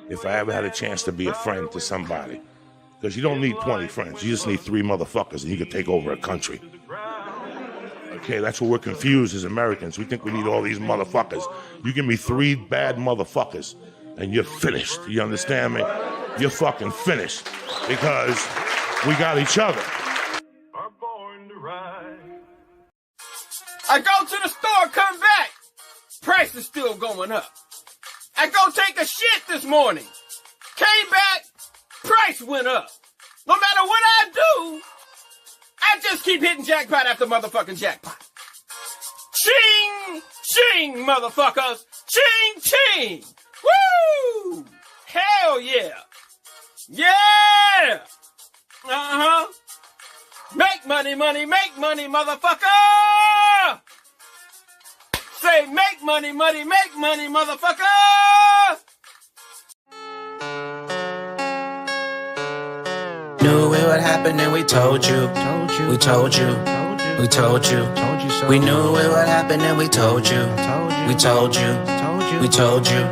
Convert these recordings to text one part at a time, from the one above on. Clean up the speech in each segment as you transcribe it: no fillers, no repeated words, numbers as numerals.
if I ever had a chance to be a friend to somebody. Because you don't need 20 friends. You just need 3 motherfuckers and you can take over a country. Okay, that's what we're confused as Americans. We think we need all these motherfuckers. You give me 3 bad motherfuckers and you're finished. You understand me? You're fucking finished because we got each other. I go to the store, come back. Price is still going up. I go take a shit this morning. Came back, price went up. No matter what I do, I just keep hitting jackpot after motherfucking jackpot. Ching! Ching, motherfuckers! Ching, ching! Woo! Hell yeah! Yeah! Uh-huh. Make money, money, make money, motherfucker! Say make money, money, make money, motherfucker! Knew it would happen and we told you. We told you. We told you. We knew it would happen and we told you. We told you. We told you.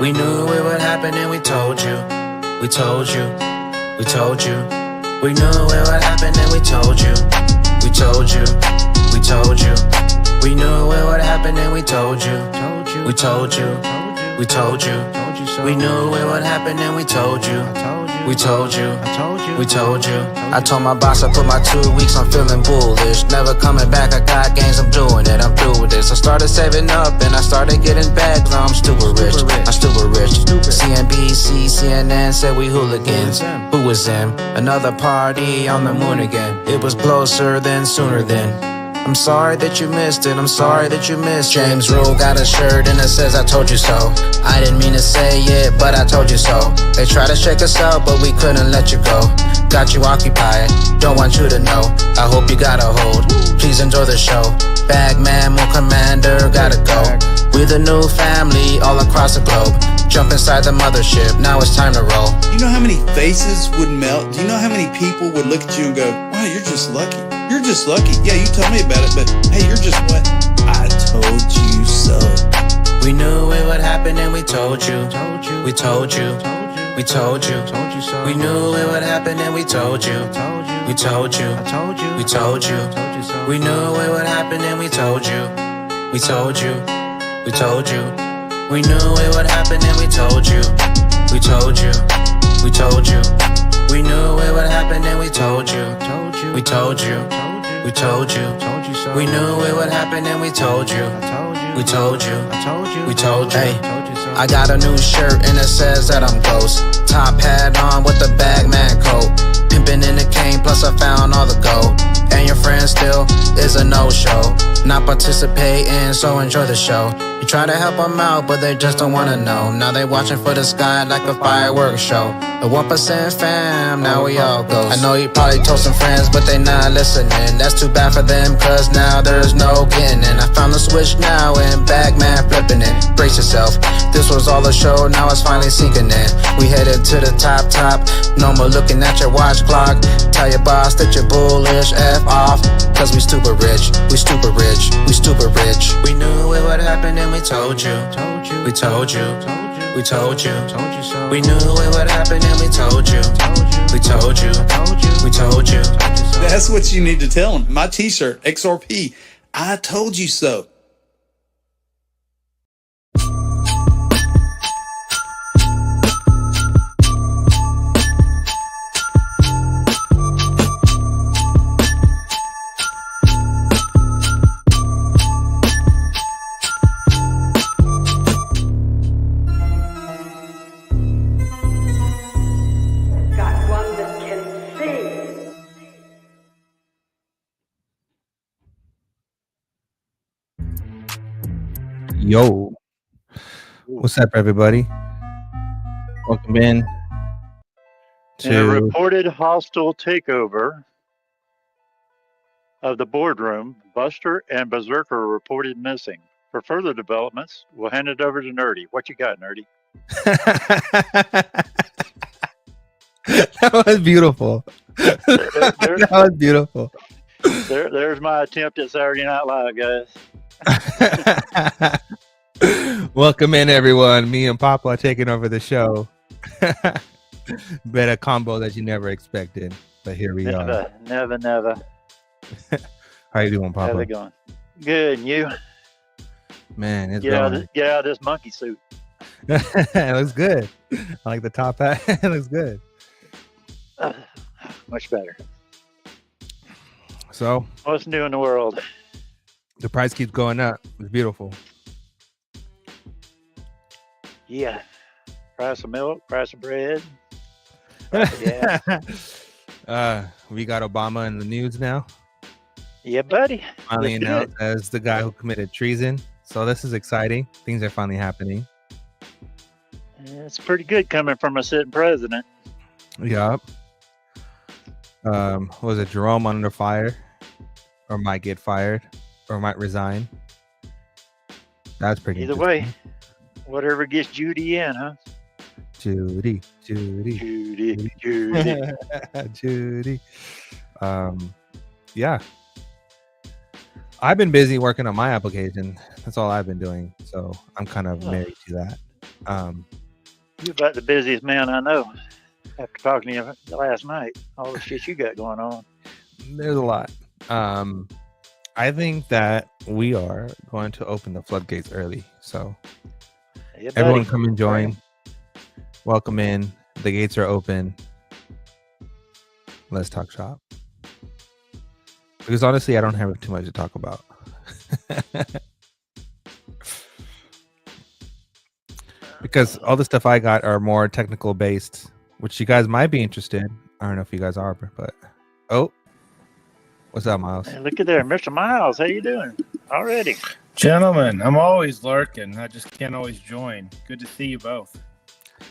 We knew it would happen and we told you. We told you. We told you. We knew it would happen and we told you. We told you. We told you. We knew it would happen and we told you. We told you. We told you. We knew it would happen and we told you. We told you. We told you. I told my boss I put my 2 weeks on feeling bullish. Never coming back, I got gains, I'm doing it, I'm through with this. I started saving up and I started getting back. Now I'm stupid rich, I'm stupid rich. CNBC, CNN said we hooligans. Who was them? Another party on the moon again. It was closer than sooner than. I'm sorry that you missed it, I'm sorry that you missed it. James Rule got a shirt and it says I told you so. I didn't mean to say it, but I told you so. They tried to shake us out, but we couldn't let you go. Got you occupied, don't want you to know. I hope you got a hold, please enjoy the show. Bagman, more commander, gotta go. We're the new family all across the globe. Jump inside the mothership, now it's time to roll. You know how many faces would melt? Do you know how many people would look at you and go, wow, you're just lucky. You're just lucky. Yeah, you told me about it, but hey, you're just what? I told you so. We knew it would happen and we told you. We told you. We told you. We knew it would happen and we told you. We told you. We told you. We knew it would happen and we told you. We told you. We told you. We knew it would happen and we told you. We told you. We told you. We knew it would happen and we told you. We told you. We told you. We knew it would happen and we told you. We told you. We told you. Hey, I got a new shirt and it says that I'm ghost. Top hat on with the bagman coat. Pimpin' in the cane plus I found all the gold. And your friend still is a no-show. Not participating, so enjoy the show. You try to help them out, but they just don't wanna know. Now they watching for the sky like a fireworks show. The 1% fam, now we all go. I know you probably told some friends, but they not listening. That's too bad for them, cause now there's no getting in. I found the switch now and Bagman flipping it. Brace yourself, this was all a show, now it's finally sinking in. We headed to the top. No more looking at your watch clock. Tell your boss that you're bullish, F off. Cause we stupid rich, we stupid rich, we stupid rich. We knew it would happen and we told you. We told you. We told you. We knew it would happen and we told you. We told you. We told you. That's what you need to tell them. My t-shirt, XRP, I told you so. Yo, what's up, everybody? Welcome in In a reported hostile takeover of the boardroom, Buster and Berserker are reported missing. For further developments, we'll hand it over to Nerdy. What you got, Nerdy? That was beautiful. That was beautiful. There's my attempt at Saturday Night Live, guys. Welcome in, everyone. Me and Papa are taking over the show. Better combo that you never expected. But here we are. Never. How you doing, How's Papa? it going? Good, and you? Man, it's Get out, going. get out of this monkey suit. It looks good. I like the top hat. It looks good. Much better. So What's new in the world? the price keeps going up. It's beautiful. Yeah. Price of milk, price of bread. Yeah. We got Obama in the news now. Yeah, buddy. Finally Let's do announced as the guy who committed treason. So this is exciting. Things are finally happening. It's pretty good coming from a sitting president. Yup. Was it Jerome under fire, or might get fired, or might resign? That's pretty. Either way, whatever gets Judy in, huh? Judy. Judy. Judy. Yeah. I've been busy working on my application. That's all I've been doing. So I'm kind of married to that. You're about the busiest man I know. After talking to you last night, all the shit you got going on. There's a lot. I think that we are going to open the floodgates early. So Yeah, buddy. everyone come and join. Welcome in. The gates are open. Let's talk shop. Because honestly, I don't have too much to talk about. Because all the stuff I got are more technical based, which you guys might be interested. I don't know if you guys are, but what's up, Miles? Hey, look at there, Mr. Miles. How you doing? Already. Gentlemen, I'm always lurking. I just can't always join. Good to see you both.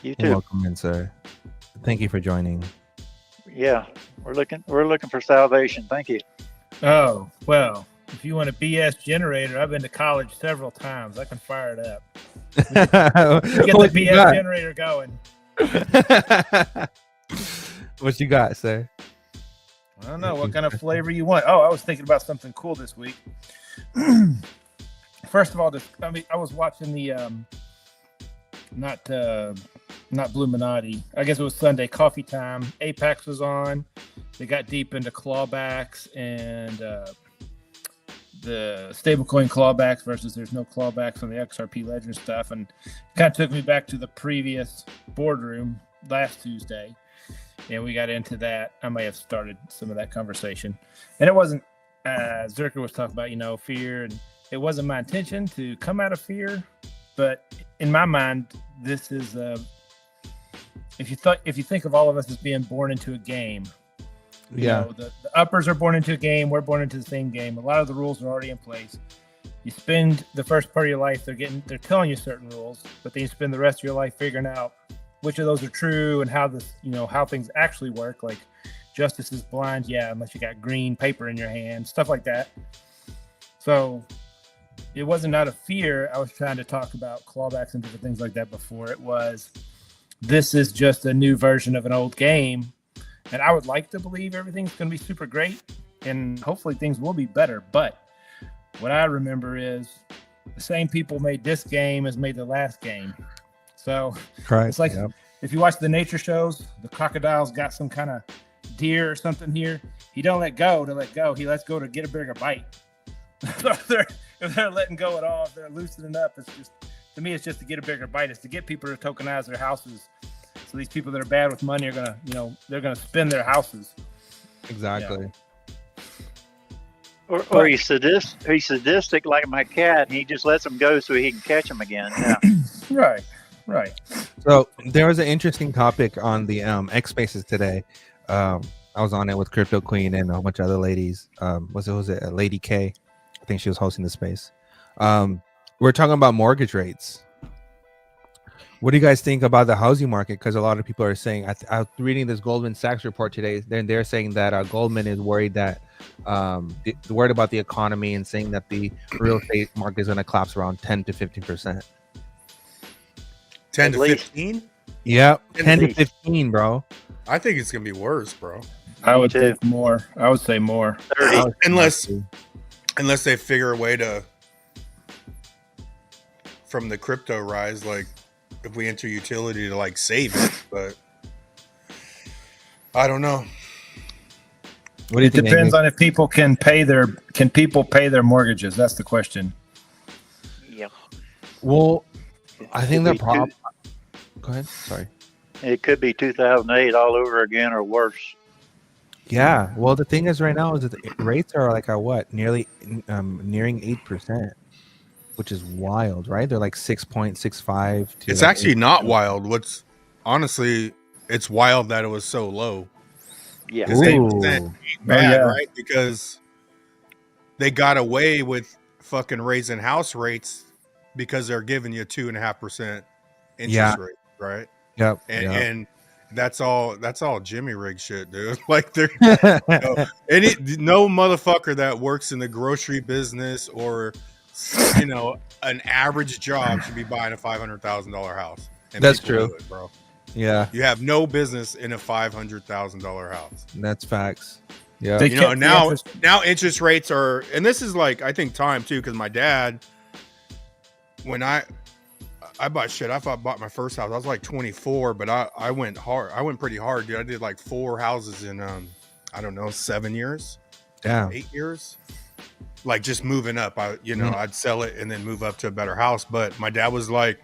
You You're too. welcome in, sir. Thank you for joining. Yeah, we're looking for salvation. Thank you. Oh, well, if you want a BS generator, I've been to college several times. I can fire it up. Get the What you BS got? generator going. What you got, sir? I don't know what kind of flavor you want. Oh, I was thinking about something cool this week. First of all, I was watching the not Bluminati. I guess it was Sunday Coffee Time. Apex was on. They got deep into clawbacks and the stablecoin clawbacks versus there's no clawbacks on the XRP Ledger stuff, and it kind of took me back to the previous boardroom last Tuesday, and we got into that. I may have started some of that conversation, and it wasn't. Zerker was talking about fear, and it wasn't my intention to come out of fear, but in my mind, this is if you think of all of us as being born into a game. You know, the uppers are born into a game. We're born into the same game. A lot of the rules are already in place. You spend the first part of your life, they're telling you certain rules, but then you spend the rest of your life figuring out which of those are true and how how things actually work. Like justice is blind, unless you got green paper in your hand, stuff like that. So it wasn't out of fear. I was trying to talk about clawbacks and different things like that before. It was, this is just a new version of an old game. And I would like to believe everything's going to be super great, and hopefully things will be better. But what I remember is the same people made this game as made the last game. So it's like if you watch the nature shows, the crocodile's got some kind of deer or something here. He don't let go to let go. He lets go to get a bigger bite. So if they're letting go at all, if they're loosening up, it's just, to me, it's just to get a bigger bite. It's to get people to tokenize their houses. So these people that are bad with money are gonna, they're gonna spend their houses. Exactly. Yeah. Or he's sadistic like my cat, and he just lets them go so he can catch them again. Yeah. Right. So there was an interesting topic on the X Spaces today. I was on it with Crypto Queen and a bunch of other ladies. Was it Lady K? I think she was hosting the space. We're talking about mortgage rates. What do you guys think about the housing market? Because a lot of people are saying, I was reading this Goldman Sachs report today. They're saying that Goldman is worried that worried about the economy and saying that the real estate market is going to collapse around 10 to 15%. 10 At to least. 15? Yep, At 10 to least. 15, bro. I think it's gonna be worse, bro. I would think more. I would say more. 30. Unless they figure a way to, from the crypto rise, like if we enter utility to like save it, but I don't know. What do you It think? depends Amy? on if people can pay their mortgages. That's the question. Yep. Well, I think the Could be problem. Go ahead. Sorry. It could be 2008 all over again or worse. Yeah. Well, the thing is, right now is that the rates are like at what, nearly nearing 8%, which is wild, right? They're like 6.65. It's like actually 8%. not wild. What's honestly, it's wild that it was so low. Yeah. Because 8% Ooh. ain't bad, yeah. right? Because they got away with fucking raising house rates because they're giving you 2.5% interest Yeah. rate, right? Yep. And that's all Jimmy rig shit, dude. Like there Yep. no motherfucker that works in the grocery business or an average job should be buying a $500,000 house. And That's people true. do it, bro. Yeah, You have no business in a $500,000 house. that's facts. Yeah. They You know, kept the now interest- interest rates are, and this is like, I think time too, because my dad, when I bought my first house, I was like 24, but I went hard. I went pretty hard, dude. I did like 4 houses in, I don't know, 7 years, Damn. 8 years. Like just moving up. I'd sell it and then move up to a better house. But my dad was like,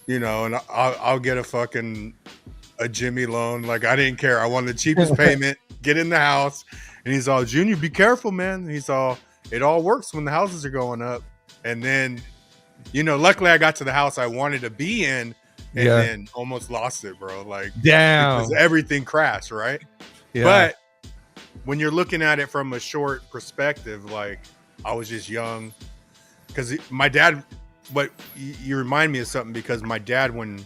and I'll get a Jimmy loan. Like I didn't care. I wanted the cheapest payment, get in the house. And he's all, Junior, be careful, man. He's all, it all works when the houses are going up. And then, luckily I got to the house I wanted to be in and then almost lost it, bro. Like, Damn. because everything crashed, right? Yeah. But when you're looking at it from a short perspective, like I was just young, because my dad, you remind me of something, because my dad, when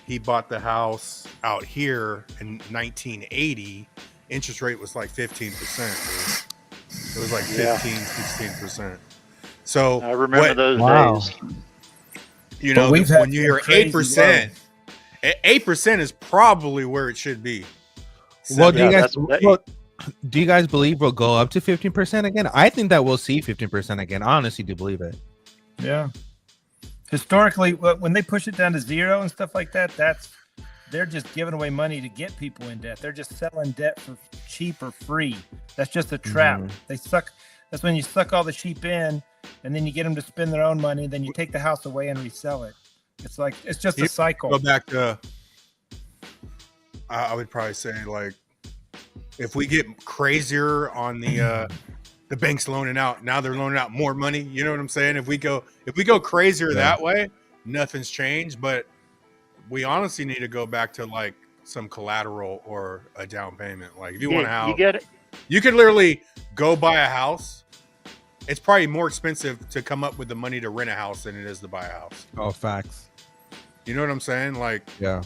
he bought the house out here in 1980, interest rate was like 15%. It was like 16%. So I remember those Wow. days. But we've had when you're some crazy 8%, 8% is probably where it should be. Well, do Yeah, you guys that's- well, do you guys believe we'll go up to 15% again? I think that we'll see 15% again. I honestly do believe it. Yeah. Historically, when they push it down to 0 and stuff like that, they're just giving away money to get people in debt. They're just selling debt for cheap or free. That's just a trap. Mhm. They suck. That's when you suck all the sheep in, and then you get them to spend their own money. Then you take the house away and resell it. It's just a cycle. Go back to, I would probably say, like, if we get crazier on the banks loaning out, now they're loaning out more money. You know what I'm saying? If we go crazier that way, nothing's changed. But we honestly need to go back to like some collateral or a down payment. Like if you want a house, You get it. you could literally go buy a house. It's probably more expensive to come up with the money to rent a house than it is to buy a house. Oh, facts. You know what I'm saying? Like, Yeah.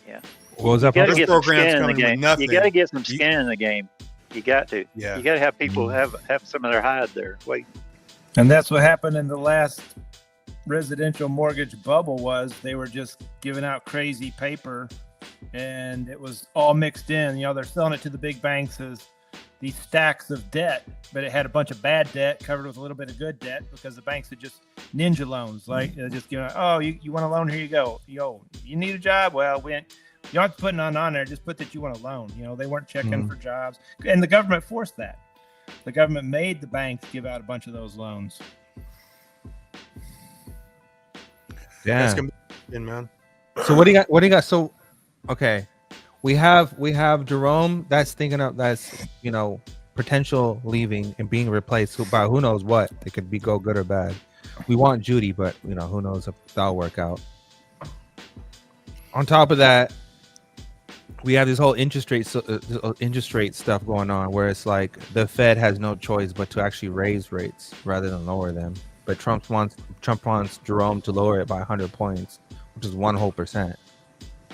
Yeah. What was that? You gotta This get some program's skin in the coming with game. nothing. You got to get some skin in the game. You got to. Yeah. You got to have people have some of their hide there. Wait. And that's what happened in the last residential mortgage bubble. Was they were just giving out crazy paper, and it was all mixed in. They're selling it to the big banks as these stacks of debt, but it had a bunch of bad debt covered with a little bit of good debt because the banks had just ninja loans. Like they're just giving, oh, you want a loan? Here you go. You need a job? Well, you aren't putting on there. Just put that you want a loan. They weren't checking for jobs, and the government forced that. The government made the banks give out a bunch of those loans. Yeah. that's gonna be man. So what do you got? So, okay, we have Jerome that's thinking of potential leaving and being replaced by who knows what. It could go good or bad. We want Judy, but who knows if that'll work out. On top of that, we have this whole interest rate stuff going on, where it's like the Fed has no choice but to actually raise rates rather than lower them. But Trump wants Jerome to lower it by 100 points, which is 1%,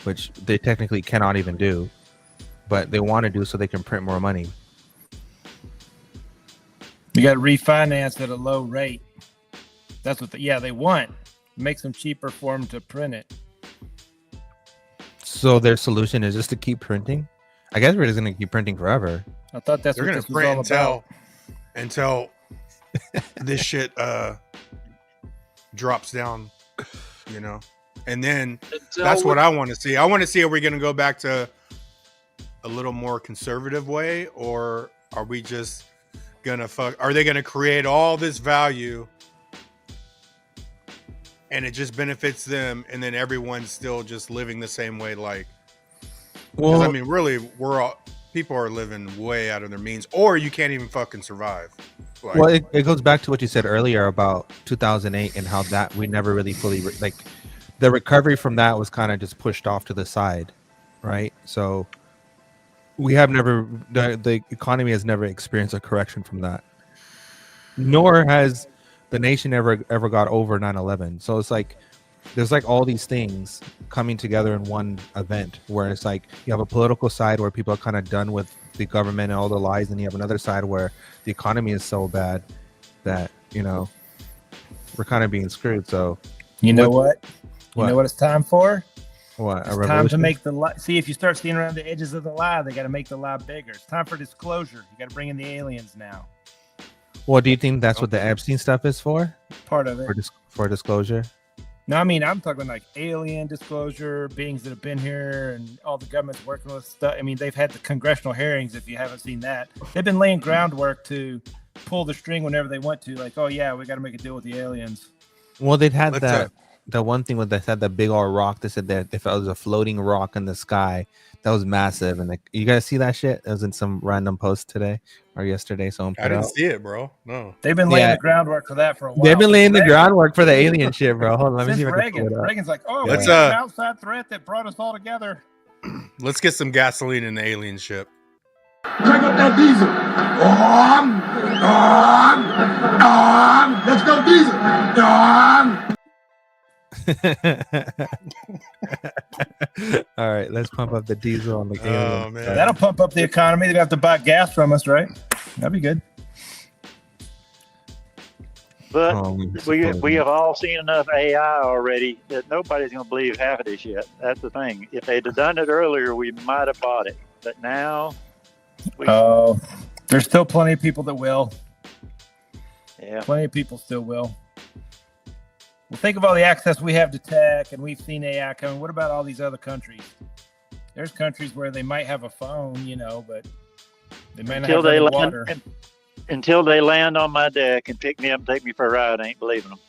which they technically cannot even do, but they want to do so they can print more money. You got to refinance at a low rate. That's what they want. It makes them cheaper for them to print it. So their solution is just to keep printing. I guess we're just going to keep printing forever. I thought that's They're what gonna this was all print about. until this shit drops down you know. And then Until that's what we- I want to see. I want to see, are we going to go back to a little more conservative way, or are we just gonna are they gonna create all this value and it just benefits them, and then everyone's still just living the same way? Like, 'cause, Well, I mean, really, people are living way out of their means, or you can't even fucking survive. Like, well, it goes back to what you said earlier about 2008 and how that we never really fully like the recovery from that was kind of just pushed off to the side, right? So we have never the economy has never experienced a correction from that, nor has the nation ever got over 9/11. So it's like there's like all these things coming together in one event where it's like you have a political side where people are kind of done with the government and all the lies, and you have another side where the economy is so bad that, you know, we're kind of being screwed. So You know what? You What? know what it's time for? what? It's time to make the lie. See, if you start seeing around the edges of the lie, they got to make the lie bigger. It's time for disclosure. You got to bring in the aliens now. Well, do you think that's what the Epstein stuff is for? Part of it. For disclosure? No, I mean, I'm talking like alien disclosure, beings that have been here, and all the government's working with stuff. I mean, they've had the congressional hearings. If you haven't seen that, they've been laying groundwork to pull the string whenever they want to. Like, oh yeah, we got to make a deal with the aliens. Well, they've had Let's, that. The one thing with they said the big old rock. They said that if it was a floating rock in the sky, that was massive. And you guys see that shit? It was in some random post today or yesterday. Someone put I didn't out. see it, bro. No. They've been laying Yeah. the groundwork for that for a while. They've been laying the Reagan- groundwork for the alien shit, bro. Hold on, let me see Since if I can pull Reagan. it up. Reagan's like, oh, Let's, we had an outside threat that brought us all together. Let's get some gasoline in the alien ship. Crank up that diesel. Let's go diesel. All right, let's pump up the diesel on the alien. Oh, man. That'll pump up the economy. They have to buy gas from us, right? That'd be good. But Oh, we have all seen enough AI already that nobody's going to believe half of this shit. That's the thing. If they'd have done it earlier, we might have bought it. But now, Oh, there's still plenty of people that will. yeah. Plenty of people still will. Well, think of all the access we have to tech, and we've seen AI coming. What about all these other countries? There's countries where they might have a phone, you know, but they might not Until have they running land, water. until they land on my deck and pick me up and take me for a ride, I ain't believing them.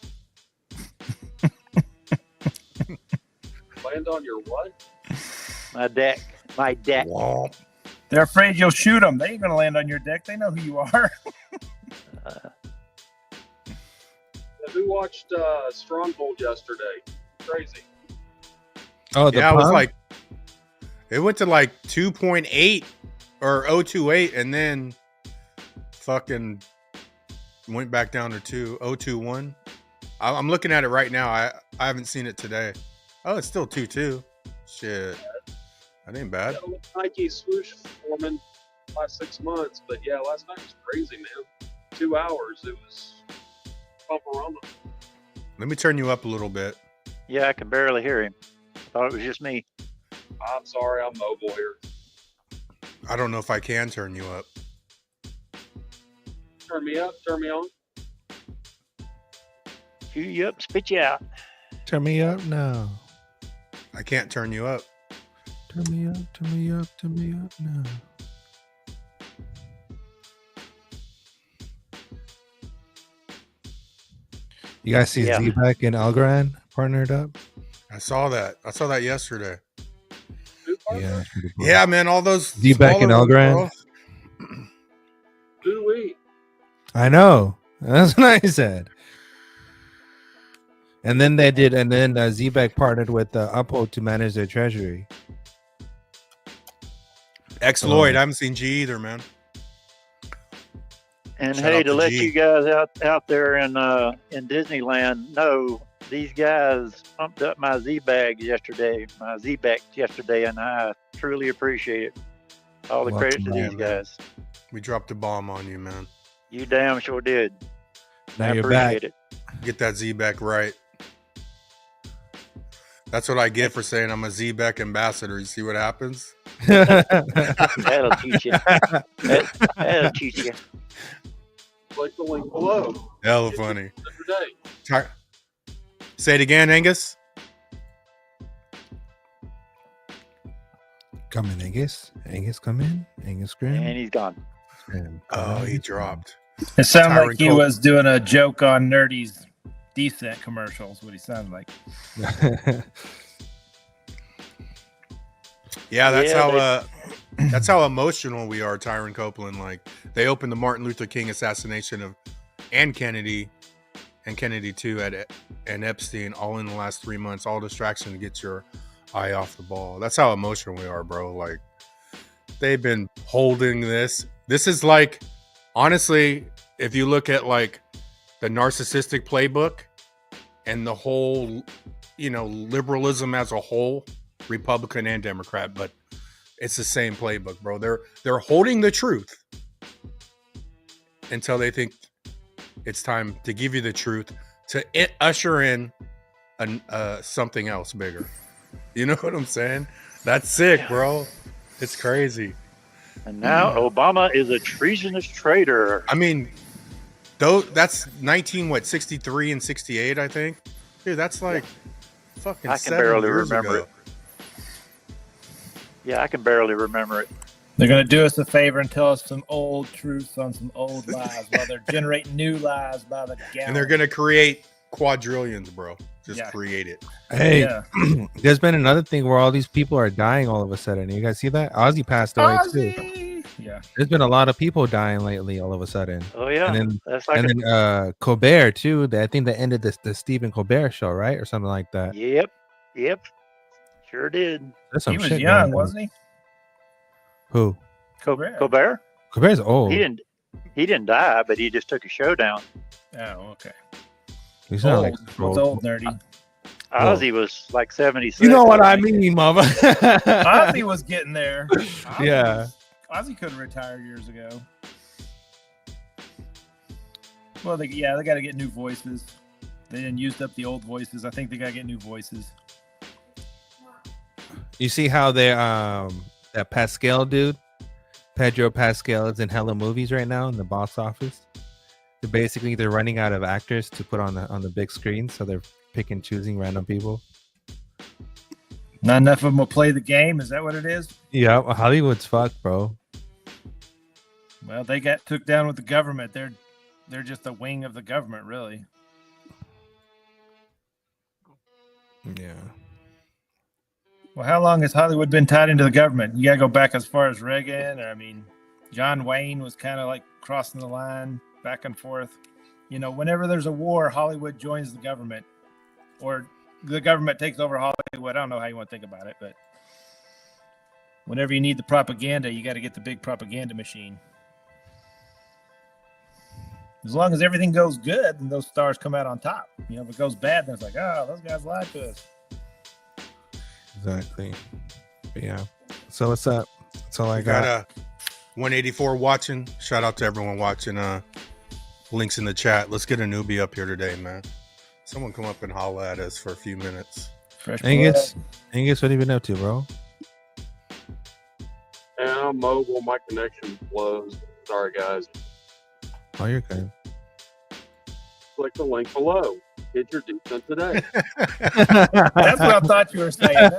Land on your what? My deck. My deck. Womp. They're afraid you'll shoot them. They ain't going to land on your deck. They know who you are. Who watched Stronghold yesterday? Crazy. Oh, the Yeah, it was pump? like, it went to like 2.8 or 0.28, and then fucking went back down to 0.21. I'm looking at it right now. I haven't seen it today. Oh, it's still 2.2. Shit. That ain't bad. Yeah, Nike swoosh forming last 6 months, but yeah, last night was crazy, man. 2 hours, it was pumperama. Let me turn you up a little bit. Yeah, I can barely hear him. Thought it was just me. I'm sorry, I'm mobile here. I don't know if I can turn you up. Turn me up, turn me on. Cue you up, spit you out. Turn me up now. I can't turn you up. Turn me up, turn me up, turn me up now. You guys see Yeah. Z-Beck and Algorand partnered up? I saw that. I saw that yesterday. Who are Yeah. they? it's pretty cool. Yeah, man. All those Z-Beck and smaller ones, Algorand? bro. Who we? I know. That's what I said. And then Z-Beck partnered with Uphold to manage their treasury. Ex Lloyd. I haven't seen G either, man. And Shout hey, out to to let G. you guys out there in Disneyland know, these guys pumped up my Z-Bags yesterday, and I truly appreciate it. All the Welcome credit to back, these man. guys. We dropped a bomb on you, man. You damn sure did. Now I you're appreciate back. it. Get that Z-Beck right. That's what I get for saying I'm a Z-Beck ambassador. You see what happens? That'll teach you. That'll teach you. Click the link below. Hella funny. Every day. Say it again, Angus. Come in, Angus. Angus, come in. Angus Grim. And he's gone. Grim. Oh, he dropped. It sounded Tyron like he Cope. was doing a joke on Nerdy's Decent commercials. What he sounded like. Yeah, that's Yeah, how that's how emotional we are, Tyron Copeland. Like they opened the Martin Luther King assassination of and Kennedy too and Epstein all in the last 3 months. All distraction to get your eye off the ball. That's how emotional we are, bro. Like they've been holding this. This is like, honestly, if you look at like the narcissistic playbook and the whole, liberalism as a whole, Republican and Democrat, but it's the same playbook, bro. They're holding the truth until they think it's time to give you the truth to usher in something else bigger. You know what I'm saying? That's sick, bro. It's crazy. And now Obama is a treasonous traitor. I mean, though that's 63 and 68, I think. Dude, that's like fucking I can 7 barely years remember ago. it. Yeah, I can barely remember it. They're going to do us a favor and tell us some old truths on some old lies while they're generating new lies by the gallon. And they're gonna create quadrillions, bro. Just Yeah. create it. Hey, Yeah. there's been another thing where all these people are dying all of a sudden. You guys see that? Ozzy passed away too. Ozzy! Yeah. There's been a lot of people dying lately all of a sudden. Oh yeah, And then, that's like. Colbert too. I think they ended the Stephen Colbert show, right, or something like that. Yep, sure did. There's some He was shit young, going on. wasn't he? Who? Colbert? Colbert's old. He didn't die, but he just took a show down. Oh, okay. He's not like What's old, Nerdy? Ozzy was like 76. You know what I mean, mama. Ozzy was getting there. Yeah. Ozzy could have retired years ago. Well, they got to get new voices. They didn't use up the old voices. I think they got to get new voices. You see how they that Pascal dude, Pedro Pascal, is in hella movies right now in the box office. They're running out of actors to put on the big screen, so they're pick and choosing random people. Not enough of them will play the game. Is that what it is? Yeah, Hollywood's fucked, bro. Well, they got took down with the government. They're just a wing of the government, really. Yeah. Well, how long has Hollywood been tied into the government? You got to go back as far as Reagan. John Wayne was kind of like crossing the line back and forth. Whenever there's a war, Hollywood joins the government, or the government takes over Hollywood. I don't know how you want to think about it, but whenever you need the propaganda, you got to get the big propaganda machine. As long as everything goes good, then those stars come out on top. If it goes bad, then it's like, oh, those guys lied to us. Exactly. But yeah. So what's up? That's all I Got got. 184 watching. Shout out to everyone watching. Links in the chat. Let's get a newbie up here today, man. Someone come up and holla at us for a few minutes. Angus, what have you been up to, bro? And I'm mobile. My connection blows. Sorry, guys. Oh, you're good. Click the link below. Get your decent today. That's what I thought you were saying.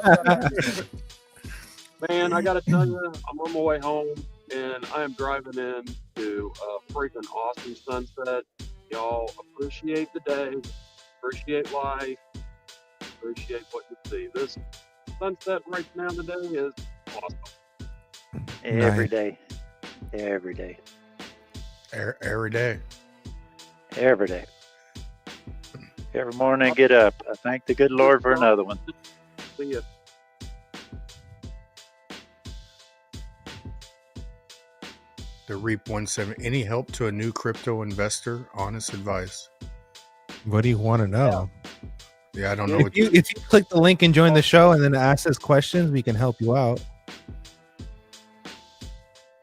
Man, I got to tell you, I'm on my way home, and I am driving in to a freaking awesome sunset. Y'all appreciate the day, appreciate life, appreciate what you see. This sunset right now today is awesome. Every day. Every day. Every day. Every day. Every morning I get up, I thank the good Lord for another one. See ya. The Reap 17. Any help to a new crypto investor? Honest advice. What do you want to know? Yeah, I don't know. If you click the link and join the show and then ask us questions, we can help you out.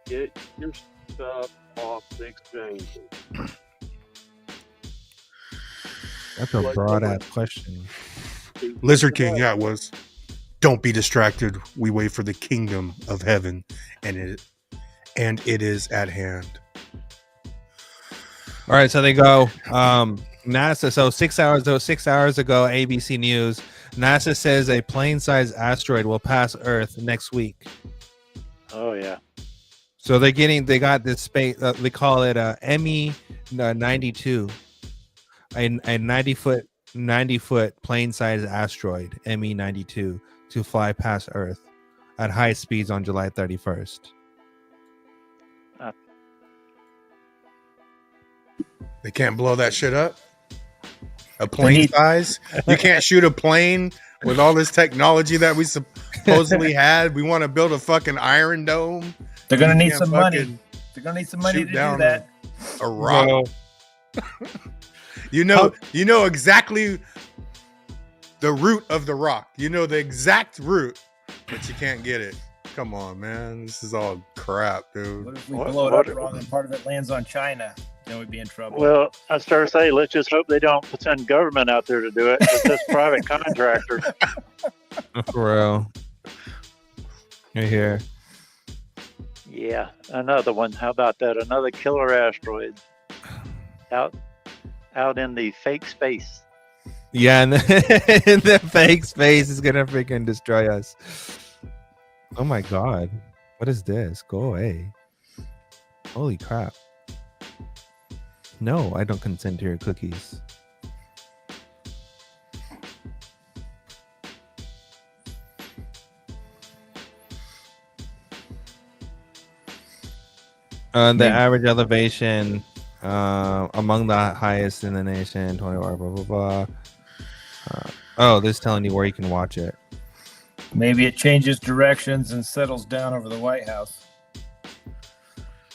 Get your stuff off the exchange. That's a broad ass question. Lizard King, yeah, it was. Don't be distracted. We wait for the kingdom of heaven, and it is at hand. All right, so they go. NASA. So 6 hours ago, ABC News. NASA says a plane-sized asteroid will pass Earth next week. Oh yeah. So they got this space. They call it ME 92, a 90-foot plane-sized asteroid ME 92 to fly past Earth at high speeds on July 31st. They can't blow that shit up. A plane size? You can't shoot a plane with all this technology that we supposedly had. We want to build a fucking Iron Dome. They're gonna You need can't some money. fucking They're gonna need some money shoot to do down that. a rock. You know exactly the root of the rock. You know the exact root, but you can't get it. Come on, man. This is all crap, dude. What if we blow it up wrong and part of it lands on China? Then we'd be in trouble. Well, I started to say, let's just hope they don't send government out there to do it. It's just private contractors. For real. You're here. Yeah, another one. How about that? Another killer asteroid out in the fake space. Yeah, and the fake space is gonna freaking destroy us. Oh my god. What is this? Go away. Holy crap. No, I don't consent to your cookies. The average elevation among the highest in the nation, 20 blah blah blah. Oh, this is telling you where you can watch it. Maybe it changes directions and settles down over the White House.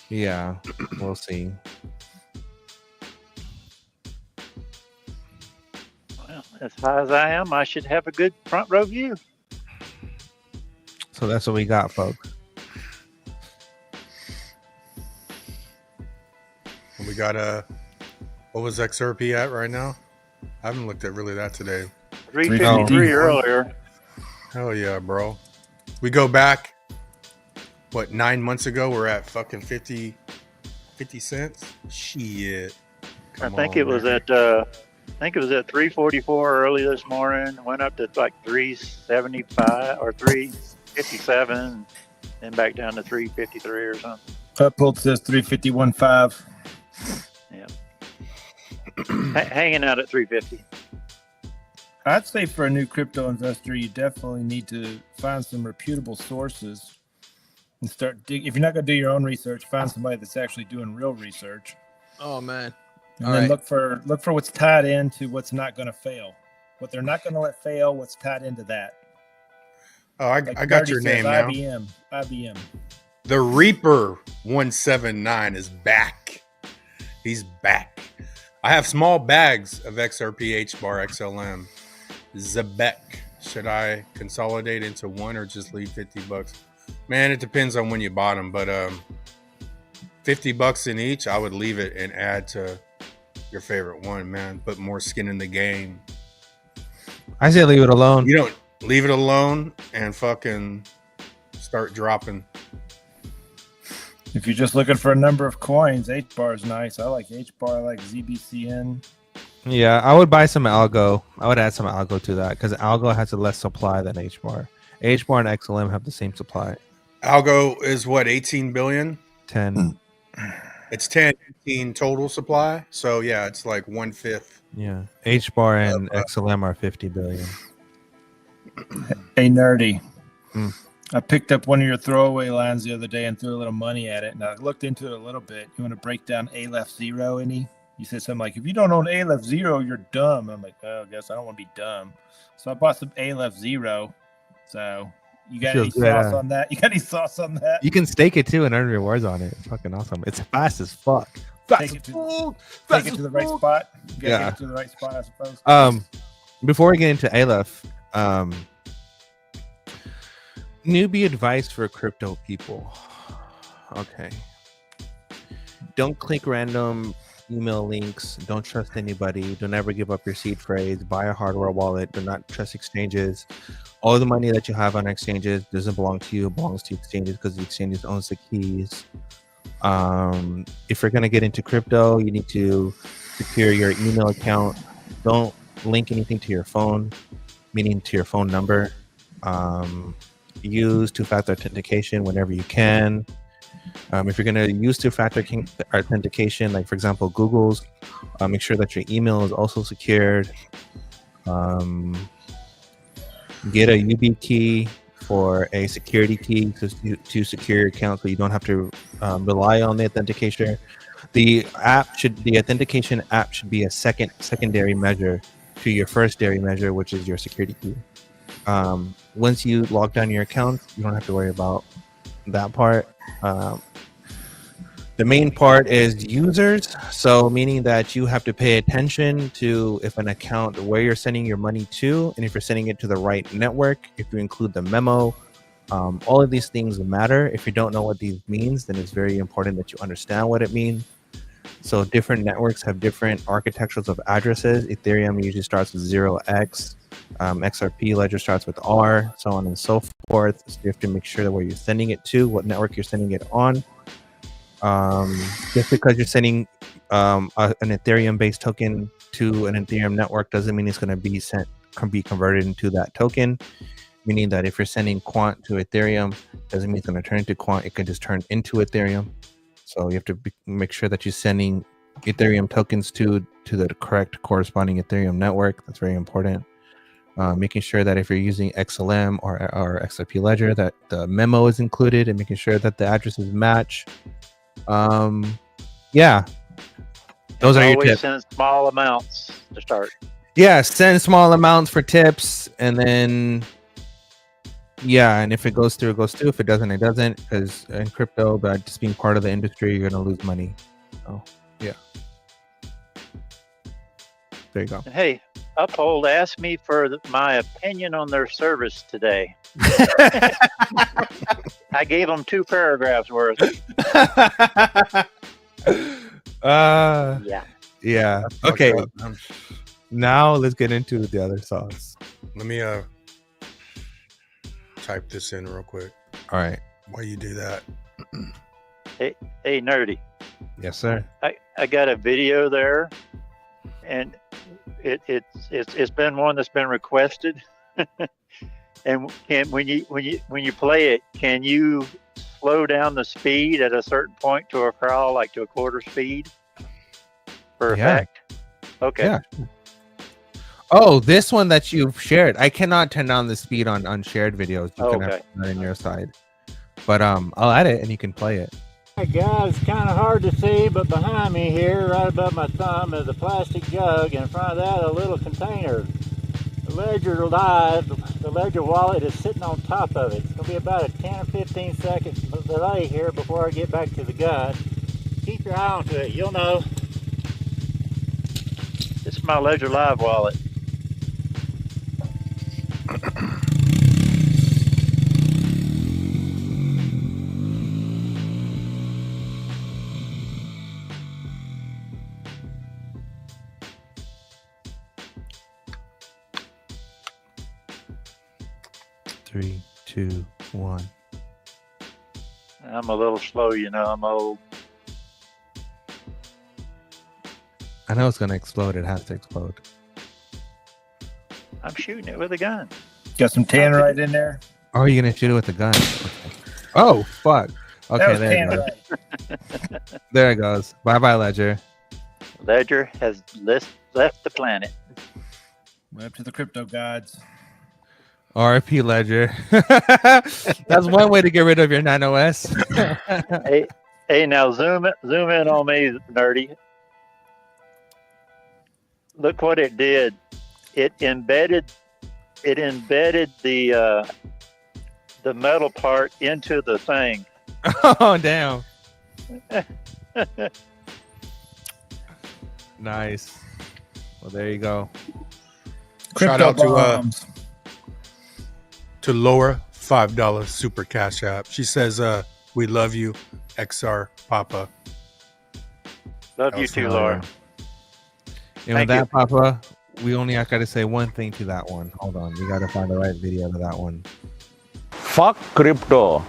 Yeah, we'll see. Well, as high as I am, I should have a good front row view. So that's what we got, folks. We got what was XRP at right now? I haven't looked at really that today. 353 earlier. Hell yeah, bro. We go back, what, 9 months ago? We're at fucking 50 cents. Shit. I think it was at 344 early this morning. Went up to like 375 or 357, then back down to 353 or something. Uphold says 351.5. Yeah. Hanging out at 350. I'd say for a new crypto investor, you definitely need to find some reputable sources and start if you're not going to do your own research, find somebody that's actually doing real research. Oh man. And then look for what's tied into what's not going to fail. What they're not going to let fail, what's tied into that. Oh, I got your name now. IBM. The Reaper 179 is back. He's back. I have small bags of XRP HBAR XLM. Zebek. Should I consolidate into one or just leave $50? Man, it depends on when you bought them, but $50 in each, I would leave it and add to your favorite one, man. Put more skin in the game. I say leave it alone. You don't leave it alone and fucking start dropping. If you're just looking for a number of coins, HBAR is nice. I like HBAR. I like ZBCN. Yeah, I would buy some algo. I would add some algo to that because algo has a less supply than HBAR. HBAR and XLM have the same supply. Algo is what, 18 billion? 10. It's 18 total supply. So yeah, it's like 1/5. Yeah. HBAR and XLM are 50 billion. Hey, nerdy. I picked up one of your throwaway lines the other day and threw a little money at it. And I looked into it a little bit. You want to break down Aleph Zero any? You said something like, if you don't own Aleph Zero, you're dumb. I'm like, oh, I guess I don't want to be dumb. So I bought some Aleph Zero. So you got any sauce on that? You got any sauce on that? You can stake it too and earn rewards on it. It's fucking awesome. It's fast as fuck. Take it to the right spot. You gotta get it to the right spot, I suppose. Before we get into Aleph, newbie advice for crypto people. Okay. Don't click random email links. Don't trust anybody. Don't ever give up your seed phrase. Buy a hardware wallet. Do not trust exchanges. All the money that you have on exchanges doesn't belong to you. It belongs to exchanges because the exchanges owns the keys. If you're going to get into crypto, you need to secure your email account. Don't link anything to your phone, meaning to your phone number. use two-factor authentication whenever you can. If you're going to use two-factor authentication, like for example, Google's, make sure that your email is also secured. Get a UB key for a security key to secure your account, so you don't have to rely on the authentication. The authentication app should be a secondary measure to your firstary measure, which is your security key. Once you log down your account, you don't have to worry about that part. The main part is users, so meaning that you have to pay attention to if an account, where you're sending your money to, and if you're sending it to the right network, if you include the memo. All of these things matter. If you don't know what these means, then it's very important that you understand what it means. So different networks have different architectures of addresses. Ethereum usually starts with 0x. XRP ledger starts with R, so on and so forth. So you have to make sure that where you're sending it to, what network you're sending it on. Just because you're sending an Ethereum-based token to an Ethereum network doesn't mean it's going to be converted into that token. Meaning that if you're sending quant to Ethereum, doesn't mean it's going to turn into quant. It can just turn into Ethereum. So you have to make sure that you're sending Ethereum tokens to the correct corresponding Ethereum network. That's very important. Making sure that if you're using XLM or XRP Ledger, that the memo is included, and making sure that the addresses match. Yeah, those are your Always tips. send small amounts to start. Yeah, send small amounts for tips, and then and if it goes through, it goes through. If it doesn't, it doesn't. Because in crypto, by just being part of the industry, you're gonna lose money. So yeah, there you go. Hey, Uphold asked me for my opinion on their service today. I gave them 2 paragraphs worth. Yeah. Okay. Now let's get into the other songs. Let me type this in real quick. All right. While you do that. Hey, Nerdy. Yes, sir. I got a video there, and it's been one that's been requested. And when you play it, can you slow down the speed at a certain point to a crawl, like to a quarter speed for effect? Okay. Yeah. Oh, this one that you've shared. I cannot turn down the speed on shared videos. You can have that in your side. But I'll add it and you can play it. Hey guys, it's kind of hard to see, but behind me here, right above my thumb, is a plastic jug. In front of that, a little container. The Ledger Live, the Ledger wallet is sitting on top of it. It's going to be about a 10 or 15 seconds delay here before I get back to the gun. Keep your eye onto it, you'll know. This is my Ledger Live wallet. Three, two, one. I'm a little slow, you know, I'm old. I know it's going to explode. It has to explode. I'm shooting it with a gun. Got some tannerite in there. Oh, you're going to shoot it with a gun. Okay. Oh, fuck. Okay, there it goes. There it goes. Bye-bye, Ledger. Ledger has left the planet. Went up to the crypto gods. RP Ledger. That's one way to get rid of your 9OS. Hey, now zoom in on me, Nerdy. Look what it did. It embedded the metal part into the thing. Oh, damn. Nice. Well, there you go. Shout out to Laura, $5 super cash app. She says, we love you, XR Papa. Love you too, Laura. And with that, Papa, we only got to say one thing to that one. Hold on. We got to find the right video to that one. Fuck crypto.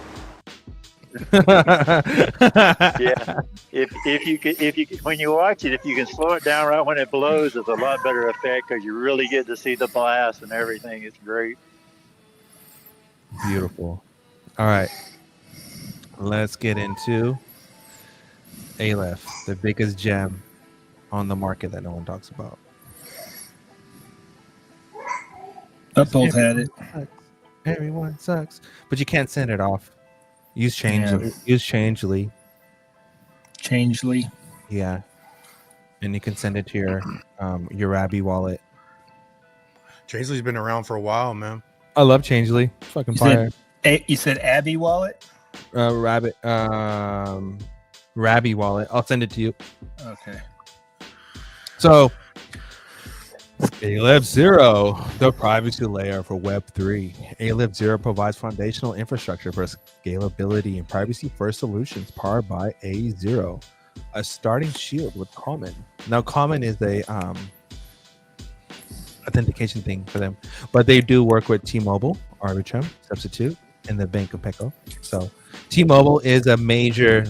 Yeah. If you can, when you watch it, if you can slow it down right when it blows, it's a lot better effect because you really get to see the blast and everything. It's great. Beautiful. All right. Let's get into Aleph, the biggest gem on the market that no one talks about. Uphold had it. Everyone sucks. But you can't send it off. Use Yeah. Changely. Changely. Yeah. And you can send it to your Rabby wallet. Changely's been around for a while, man. I love Changely. Fucking fire. You said Abby wallet? Rabby wallet. I'll send it to you. Okay. So, Aleph Zero, the privacy layer for Web3. Aleph Zero provides foundational infrastructure for scalability and privacy-first solutions powered by A0, a starting shield with Common. Now, Common is a authentication thing for them, but they do work with T-Mobile, Arbitrum, Substitute, and the Bank of Peco. So, T-Mobile is a major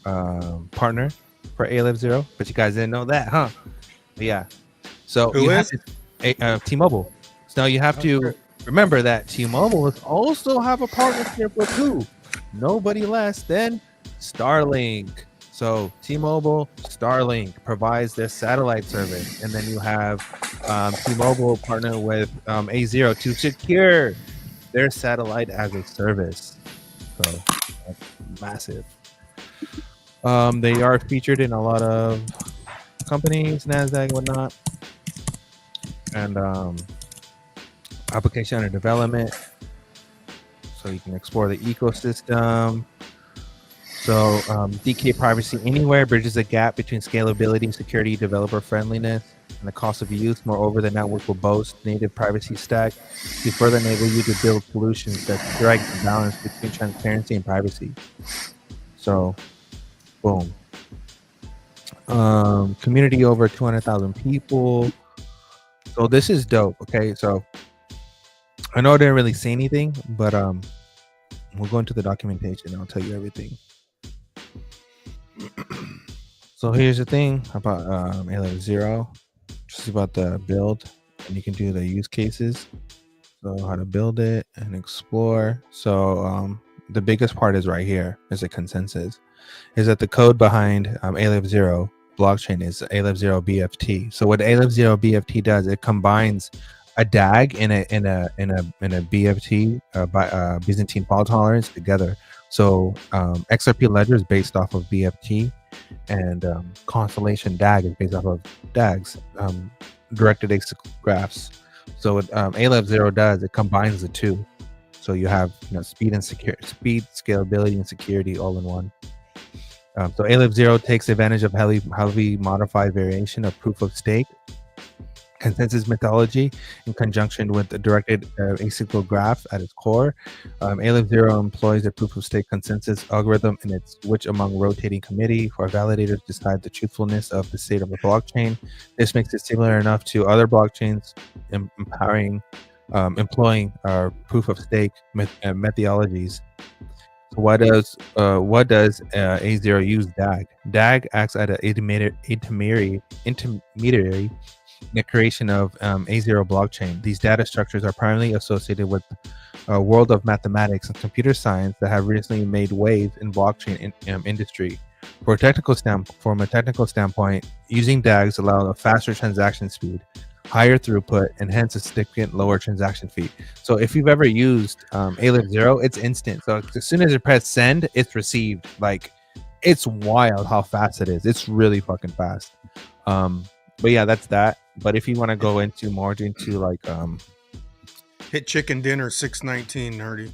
partner for Aleph Zero, but you guys didn't know that, huh? Yeah. So Who is T-Mobile. So you have to remember that T-Mobile is also have a partnership with who? Nobody less than Starlink. So T-Mobile, Starlink provides their satellite service, and then you have T-Mobile partner with A0 to secure their satellite as a service. So that's massive. They are featured in a lot of companies, NASDAQ, whatnot, and application under development, so you can explore the ecosystem. So DK Privacy Anywhere bridges the gap between scalability, security, developer friendliness, and the cost of use. Moreover, the network will boast native privacy stack to further enable you to build solutions that strike the balance between transparency and privacy. So boom. Community over 200,000 people. So this is dope. Okay, so I know I didn't really say anything, but we'll go into the documentation and I'll tell you everything. So here's the thing about Aleph Zero, just about the build, and you can do the use cases. So how to build it and explore. So the biggest part is right here is a consensus. Is that the code behind Aleph Zero blockchain is Aleph Zero BFT. So what Aleph Zero BFT does, it combines a DAG in a BFT Byzantine fault tolerance together. So XRP Ledger is based off of BFT, and Constellation DAG is based off of DAGs, directed acyclic graphs. So what Aleph Zero does, it combines the two. So you have speed, scalability, and security all in one. So Aleph Zero takes advantage of heavily modified variation of proof of stake consensus methodology in conjunction with the directed acyclic graph at its core. Aleph Zero employs a proof of stake consensus algorithm in its which among rotating committee for validators decide the truthfulness of the state of the blockchain. This makes it similar enough to other blockchains employing proof of stake methodologies. What does A0 use DAG? DAG acts as an intermediary in the creation of A0 blockchain. These data structures are primarily associated with a world of mathematics and computer science that have recently made waves in blockchain industry. From a technical standpoint, using DAGs allows a faster transaction speed, higher throughput, and hence a significant lower transaction fee. So if you've ever used Aleph Zero, it's instant. So as soon as you press send, it's received. Like, it's wild how fast it is. It's really fucking fast. But yeah, that's that. But if you want to go into more into like hit chicken dinner 619, nerdy.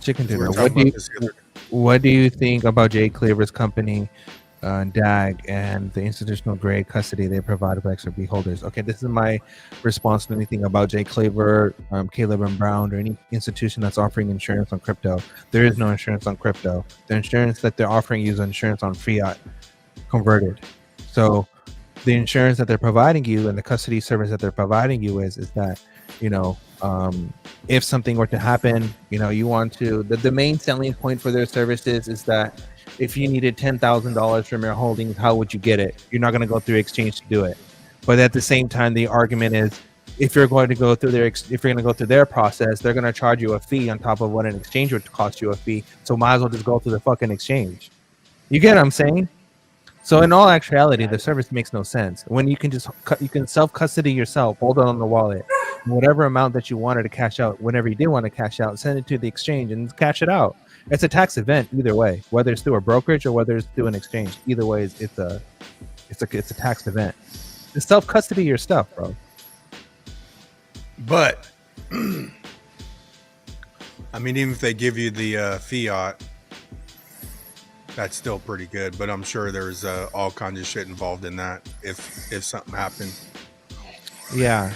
Chicken dinner. What do you think about Jay Claver's company, DAG, and the institutional grade custody they provide for XRP holders? Okay, this is my response to anything about Jay Claver, Caleb and Brown, or any institution that's offering insurance on crypto. There is no insurance on crypto. The insurance that they're offering you is insurance on fiat converted. So the insurance that they're providing you and the custody service that they're providing you is that, if something were to happen, you want to, the main selling point for their services is that if you needed $10,000 from your holdings, how would you get it? You're not going to go through exchange to do it. But at the same time, the argument is, if you're going to go through their process, they're going to charge you a fee on top of what an exchange would cost you a fee. So might as well just go through the fucking exchange. You get what I'm saying? So in all actuality, the service makes no sense. When you can just self-custody yourself, hold it on the wallet, whatever amount that you wanted to cash out, whenever you did want to cash out, send it to the exchange and cash it out. It's a tax event either way, whether it's through a brokerage or whether it's through an exchange. Either way, it's a tax event. Just self-custody your stuff, bro. But I mean, even if they give you the fiat, that's still pretty good. But I'm sure there's all kinds of shit involved in that if something happened. Yeah.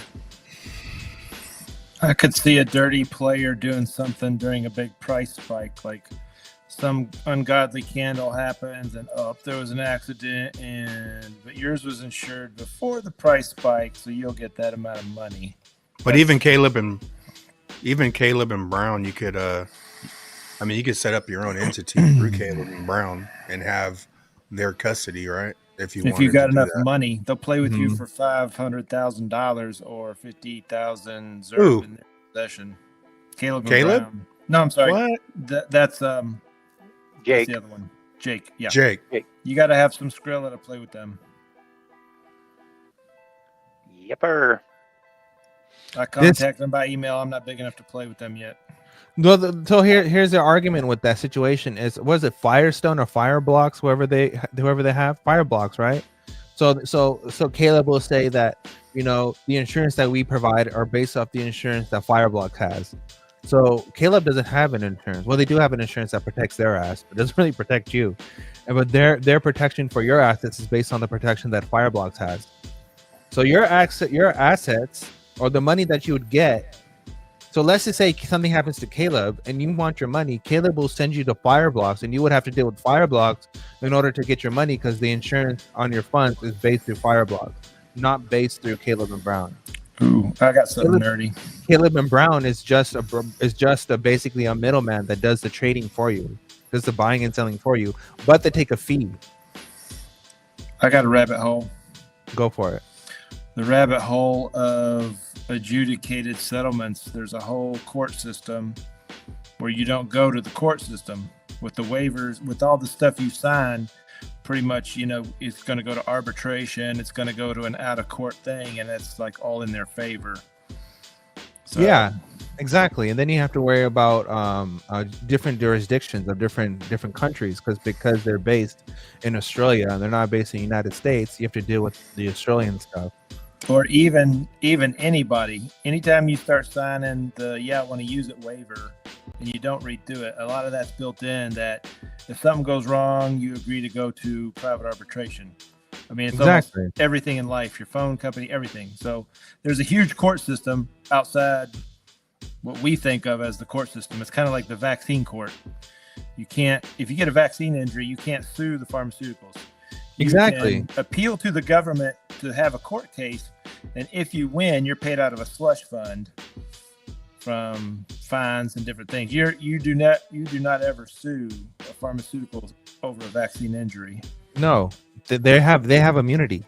I could see a dirty player doing something during a big price spike, like some ungodly candle happens and there was an accident, but yours was insured before the price spike, so you'll get that amount of money. But even Caleb and Brown, you could you could set up your own entity through Caleb and Brown and have their custody, right? If you got enough money, they'll play with you for $500,000 or 50,000 ZRK in their possession. Caleb? Brown. No, I'm sorry. What? That's Jake. That's the other one. Jake. Yeah. Jake. You got to have some Skrilla to play with them. Yepper. I contact them by email. I'm not big enough to play with them yet. No, so here's the argument with that situation is, was it Firestone or Fireblocks, whoever they have Fireblocks, right? So Caleb will say that, the insurance that we provide are based off the insurance that Fireblocks has. So Caleb doesn't have an insurance. Well, they do have an insurance that protects their ass, but doesn't really protect you. But their protection for your assets is based on the protection that Fireblocks has. So your assets or the money that you would get. So let's just say something happens to Caleb and you want your money. Caleb will send you to Fireblocks and you would have to deal with Fireblocks in order to get your money, because the insurance on your funds is based through Fireblocks, not based through Caleb and Brown. Ooh, I got something nerdy. Caleb and Brown is just basically a middleman that does the trading for you, does the buying and selling for you, but they take a fee. I got a rabbit hole. Go for it. The rabbit hole of adjudicated settlements. There's a whole court system where you don't go to the court system with the waivers, with all the stuff you sign. Pretty much, it's going to go to arbitration. It's going to go to an out of court thing, and it's like all in their favor. So, yeah, exactly. And then you have to worry about different jurisdictions of different countries, because they're based in Australia and they're not based in the United States. You have to deal with the Australian stuff. Or even anybody. Anytime you start signing I want to use it waiver and you don't read through it, a lot of that's built in that if something goes wrong, you agree to go to private arbitration. I mean, it's exactly almost everything in life, your phone company, everything. So there's a huge court system outside what we think of as the court system. It's kind of like the vaccine court. You can't, if you get a vaccine injury, you can't sue the pharmaceuticals. Exactly. You can appeal to the government to have a court case, and if you win, you're paid out of a slush fund from fines and different things. You do not ever sue a pharmaceutical over a vaccine injury. No, they have immunity,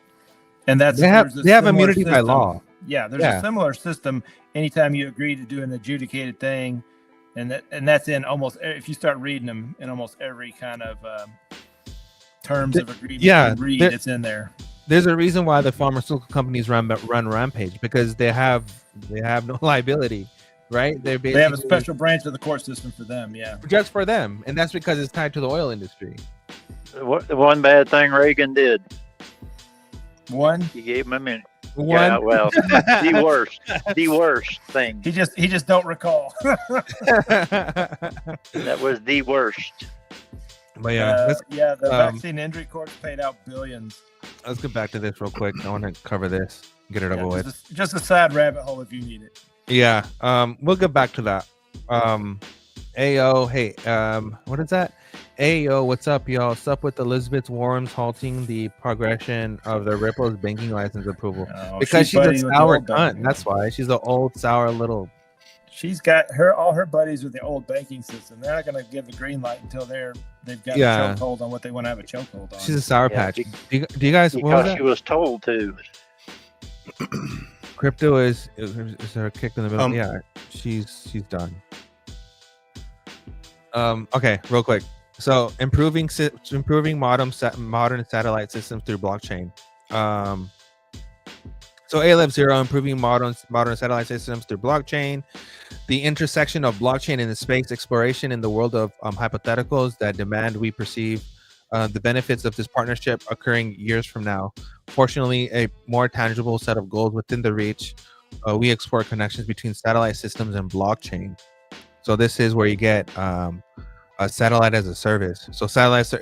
and they have immunity by law. Yeah, there's a similar system. Anytime you agree to do an adjudicated thing, and that's in almost, if you start reading them, in almost every kind of terms of agreement you read, it's in there. There's a reason why the pharmaceutical companies run rampage, because they have no liability, right? They have a special branch of the court system for them, just for them, and that's because it's tied to the oil industry. One bad thing Reagan did. One? He gave him a minute. One? Yeah, well, the worst thing. He just don't recall. That was the worst. But the vaccine injury courts paid out billions. Let's get back to this real quick. I want to cover this, get it over with. Just a sad rabbit hole if you need it. Yeah, we'll get back to that. AO, hey, what is that? AO, what's up, y'all? What's up with Elizabeth Warren's halting the progression of the Ripple's banking license approval? Because she's a sour cunt. That's why she's an old sour little. She's got all her buddies with the old banking system. They're not going to give the green light until they've got a chokehold on what they want to have a chokehold on. She's a sour patch. Do you guys? Because she was told to. Crypto is her kicked in the middle. Um, Yeah, she's done. Okay, real quick. So improving modern satellite systems through blockchain. So Aleph Zero, improving modern satellite systems through blockchain. The intersection of blockchain and the space exploration in the world of hypotheticals that demand we perceive the benefits of this partnership occurring years from now. Fortunately, a more tangible set of goals within the reach. We explore connections between satellite systems and blockchain. So this is where you get a satellite as a service. So satellite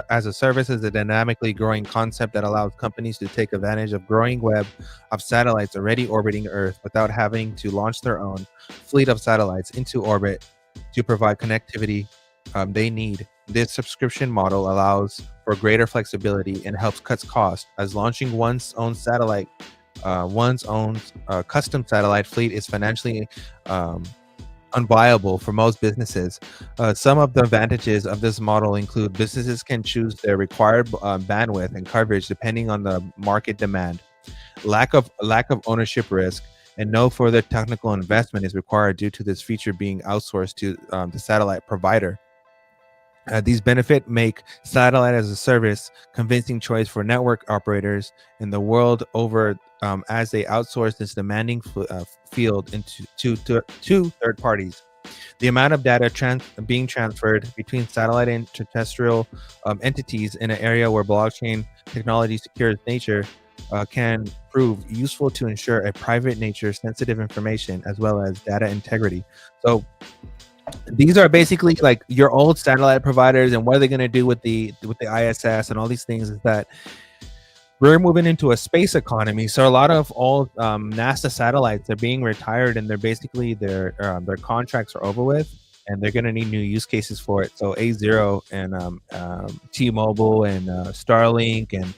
as a service is a dynamically growing concept that allows companies to take advantage of growing web of satellites already orbiting Earth without having to launch their own fleet of satellites into orbit to provide connectivity they need. This subscription model allows for greater flexibility and helps cut costs, as launching one's own satellite, custom satellite fleet is financially unviable for most businesses. Some of the advantages of this model include businesses can choose their required bandwidth and coverage depending on the market demand. Lack of ownership risk and no further technical investment is required due to this feature being outsourced to the satellite provider. These benefits make satellite as a service convincing choice for network operators in the world over as they outsource this demanding field to third parties. The amount of data being transferred between satellite and terrestrial entities in an area where blockchain technology secures nature can prove useful to ensure a private nature sensitive information as well as data integrity. So these are basically like your old satellite providers, and what are they going to do with the ISS and all these things is that we're moving into a space economy. So a lot of old NASA satellites are being retired, and they're basically their contracts are over with, and they're going to need new use cases for it. So A0 and T-Mobile and Starlink and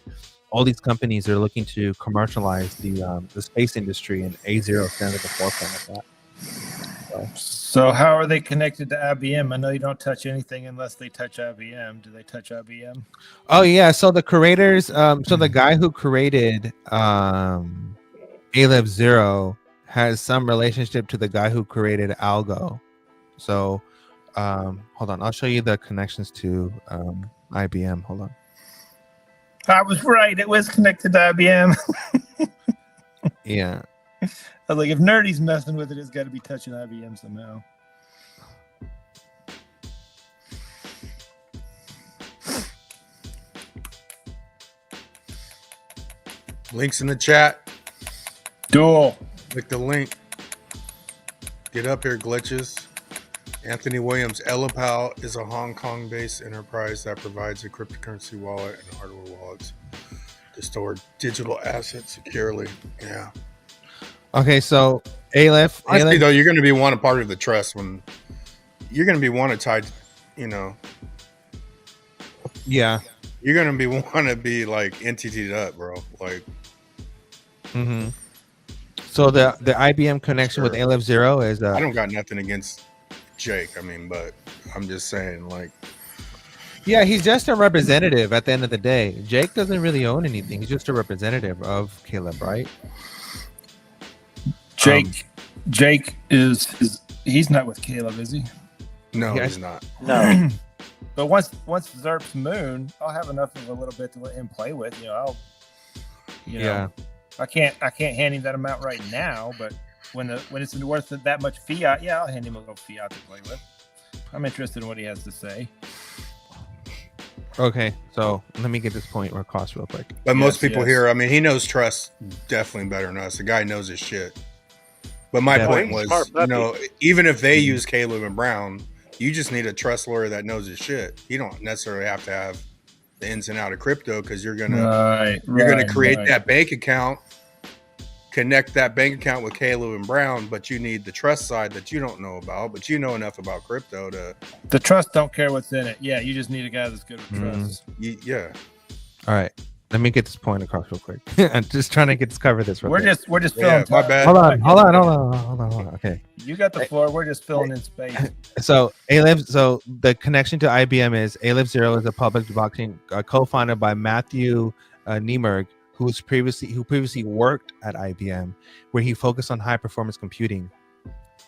all these companies are looking to commercialize the space industry, and A0 stands at the forefront of that. So how are they connected to IBM? I know you don't touch anything unless they touch IBM. Do they touch IBM? Oh yeah, so the creators, so the guy who created Aleph Zero has some relationship to the guy who created Algo. So hold on, I'll show you the connections to IBM. Hold on. I was right. It was connected to IBM. Yeah. I was like, if Nerdy's messing with it, it's got to be touching IBM somehow. Links in the chat. Duel. Click the link. Get up here, glitches. Anthony Williams, Elapal is a Hong Kong-based enterprise that provides a cryptocurrency wallet and hardware wallets to store digital assets securely. Yeah. Okay, so Aleph. Honestly, though, you're going to be one a part of the trust when you're going to be one tied. You know. Yeah. You're going to be want to be like entity'd up, bro. Like. Mm-hmm. So the IBM connection with Aleph Zero is. I don't got nothing against Jake. I mean, but I'm just saying, like. Yeah, he's just a representative at the end of the day. Jake doesn't really own anything. He's just a representative of Caleb, right? Jake is he's not with Caleb, is he? No, he's not. No. But once Zerp's moon, I'll have enough of a little bit to let him play with. You know, I can't hand him that amount right now, but when it's worth that much fiat, yeah, I'll hand him a little fiat to play with. I'm interested in what he has to say. Okay, so let me get this point across real quick. But most people here, I mean, he knows trust definitely better than us. The guy knows his shit. But my point was, you know, even if they use Caleb and Brown, you just need a trust lawyer that knows his shit. You don't necessarily have to have the ins and out of crypto because you're gonna create that bank account, connect that bank account with Caleb and Brown, but you need the trust side that you don't know about, but you know enough about crypto to. The trust don't care what's in it. Yeah, you just need a guy that's good with trust. Yeah. All right. Let me get this point across real quick. I'm just trying to cover this. Real quick. We're just filling. My bad. Hold on. Okay. You got the floor. We're just filling in space. So the connection to IBM is Aleph Zero is a public blockchain co-founded by Matthew Niemerg, who previously worked at IBM, where he focused on high performance computing.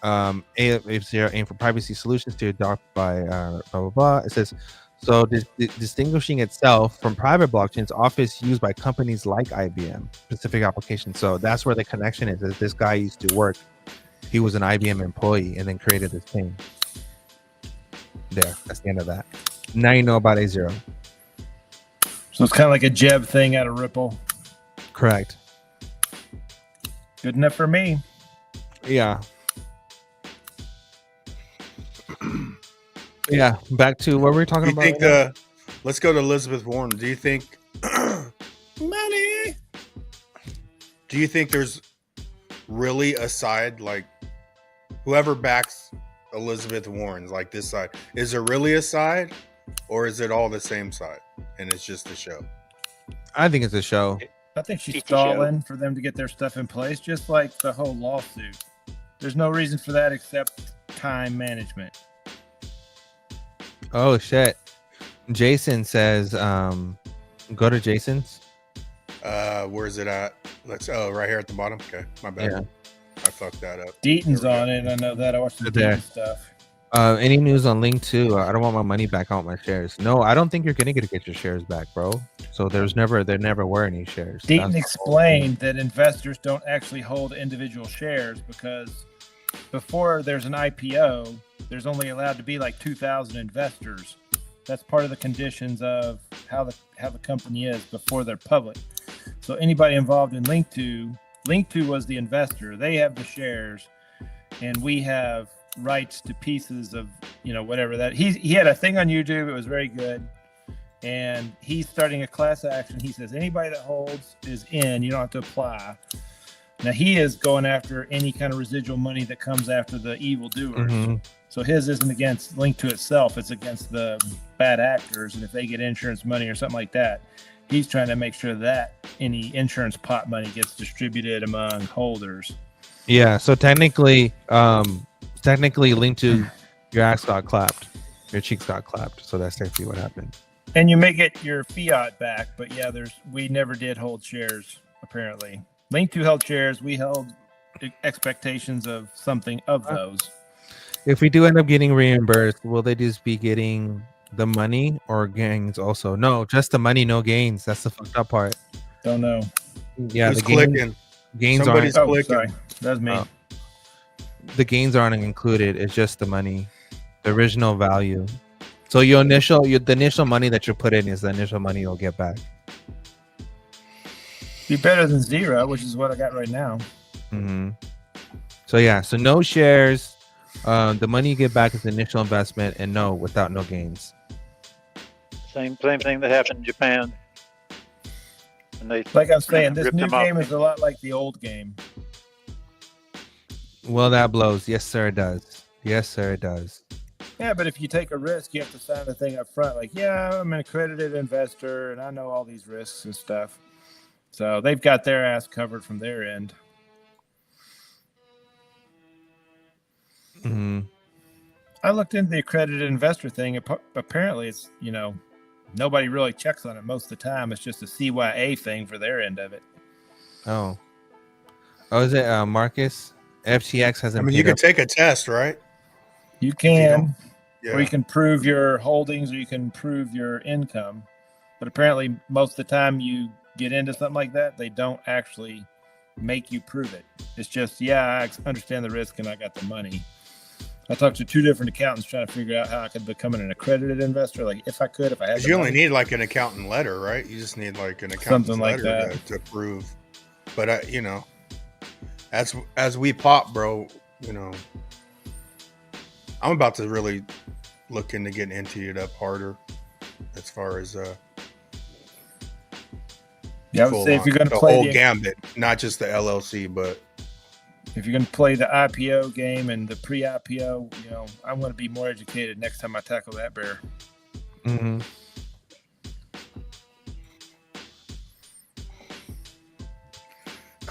Aleph Zero aimed for privacy solutions to adopt by blah blah blah. It says, so distinguishing itself from private blockchains often used by companies like IBM, specific applications. So that's where the connection is. That this guy used to work. He was an IBM employee and then created this thing. There, that's the end of that. Now you know about A0. So it's kind of like a Jeb thing out of Ripple. Correct. Good enough for me. Yeah. Yeah, back to what we were talking about. Let's go to Elizabeth Warren. Do you think money? Do you think there's really a side, like whoever backs Elizabeth Warren's, like this side? Is there really a side, or is it all the same side and it's just a show? I think it's a show. I think she's stalling for them to get their stuff in place, just like the whole lawsuit. There's no reason for that except time management. Oh shit. Jason says, go to Jason's. Where is it at? Right here at the bottom. Okay, my bad. Yeah. I fucked that up. Deaton's on it. I know that. I watched the There. Deaton stuff. Any news on Linqto? I don't want my money back. I want my shares. No, I don't think you're gonna get your shares back, bro. So there never were any shares. Deaton explained that investors don't actually hold individual shares because before there's an IPO, there's only allowed to be like 2,000 investors. That's part of the conditions of how the company is before they're public. So anybody involved in Linqto was the investor. They have the shares, and we have rights to pieces of whatever that. He had a thing on YouTube. It was very good, and he's starting a class action. He says anybody that holds is in. You don't have to apply. Now he is going after any kind of residual money that comes after the evildoers. Mm-hmm. So his isn't against Linqto itself; it's against the bad actors, and if they get insurance money or something like that, he's trying to make sure that any insurance pot money gets distributed among holders. Yeah. So technically, Linqto, your ass got clapped, your cheeks got clapped. So that's technically what happened. And you may get your fiat back, but yeah, we never did hold shares apparently. Linqto held shares. We held expectations of something of those. If we do end up getting reimbursed, will they just be getting the money or gains also? No, just the money, no gains. That's the fucked up part. Don't know. Yeah, Who's the clicking? gains Somebody's aren't. clicking. Sorry, that's me. The gains aren't included. It's just the money, the original value. So the initial money that you put in is the initial money you'll get back. Be better than zero, which is what I got right now. Mm-hmm. So yeah, so no shares. The money you get back is the initial investment, and without no gains. Same thing that happened in Japan. And they, like I'm saying, this ripped new them off. game is a lot like the old game. Well, that blows. Yes, sir, it does. Yes, sir, it does. Yeah, but if you take a risk, you have to sign the thing up front. Like, yeah, I'm an accredited investor, and I know all these risks and stuff. So they've got their ass covered from their end. Mm-hmm. I looked into the accredited investor thing. Apparently, it's, nobody really checks on it most of the time. It's just a CYA thing for their end of it. Oh, is it Marcus? FTX hasn't. I mean, you could take a test, right? You can, Yeah. or you can prove your holdings, or you can prove your income. But apparently, most of the time you get into something like that, they don't actually make you prove it. It's just, I understand the risk and I got the money. I talked to 2 different accountants trying to figure out how I could become an accredited investor. Like, if I had. Because you only need like an accountant letter, right? You just need like an accountant Something like letter that to prove. But as we pop, bro, I'm about to really look into getting into it up harder as far as I would say if you're going to the play whole gambit, not just the LLC, but if you're going to play the IPO game and the pre-IPO, I'm going to be more educated next time I tackle that bear. Mm-hmm.